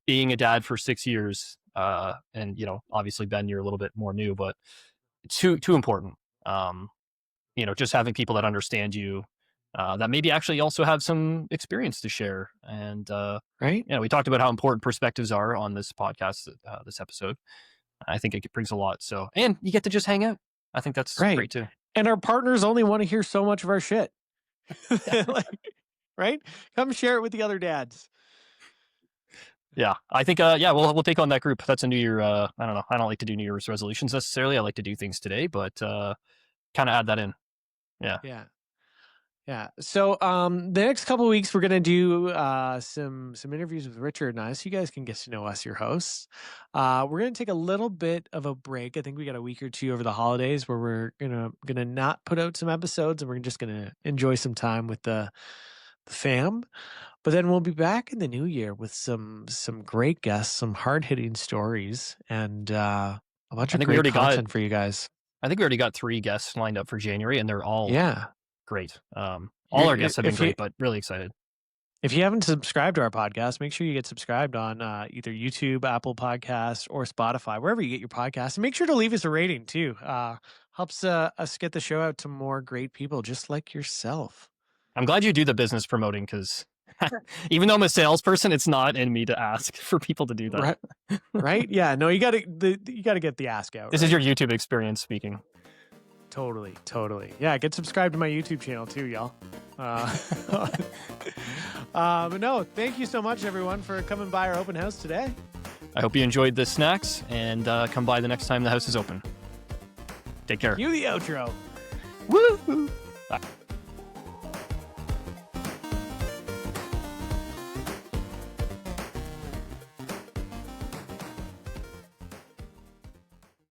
being a dad for 6 years, and obviously Ben, you're a little bit more new, but it's too important. Just having people that understand you, that maybe actually also have some experience to share. And right. We talked about how important perspectives are on this podcast, this episode. I think it brings a lot. So, and you get to just hang out. I think that's great too. And our partners only want to hear so much of our shit. Right? Come share it with the other dads. Yeah, I think we'll take on that group. That's a New Year. I don't know. I don't like to do New Year's resolutions necessarily. I like to do things today, but kind of add that in. Yeah. Yeah. Yeah. So the next couple of weeks we're gonna do some interviews with Richard and I, so you guys can get to know us, your hosts. We're gonna take a little bit of a break. I think we got a week or two over the holidays where we're gonna not put out some episodes, and we're just gonna enjoy some time with the fam. But then we'll be back in the new year with some great guests, some hard hitting stories, and a bunch I of think we great already got content for you guys. I think we already got 3 guests lined up for January, and they're all Yeah. great. All our guests have been If you great, but really excited. if you haven't subscribed to our podcast, make sure you get subscribed on either YouTube, Apple Podcasts, or Spotify, wherever you get your podcasts. And make sure to leave us a rating too. Helps us get the show out to more great people just like yourself. I'm glad you do the business promoting because even though I'm a salesperson, it's not in me to ask for people to do that. Right? Right? Yeah. No, you gotta get the ask out. This right? is your YouTube experience speaking. Totally. Yeah, get subscribed to my YouTube channel too, y'all. But no, thank you so much, everyone, for coming by our open house today. I hope you enjoyed the snacks and come by the next time the house is open. Take care. Cue the outro. Woo! Bye.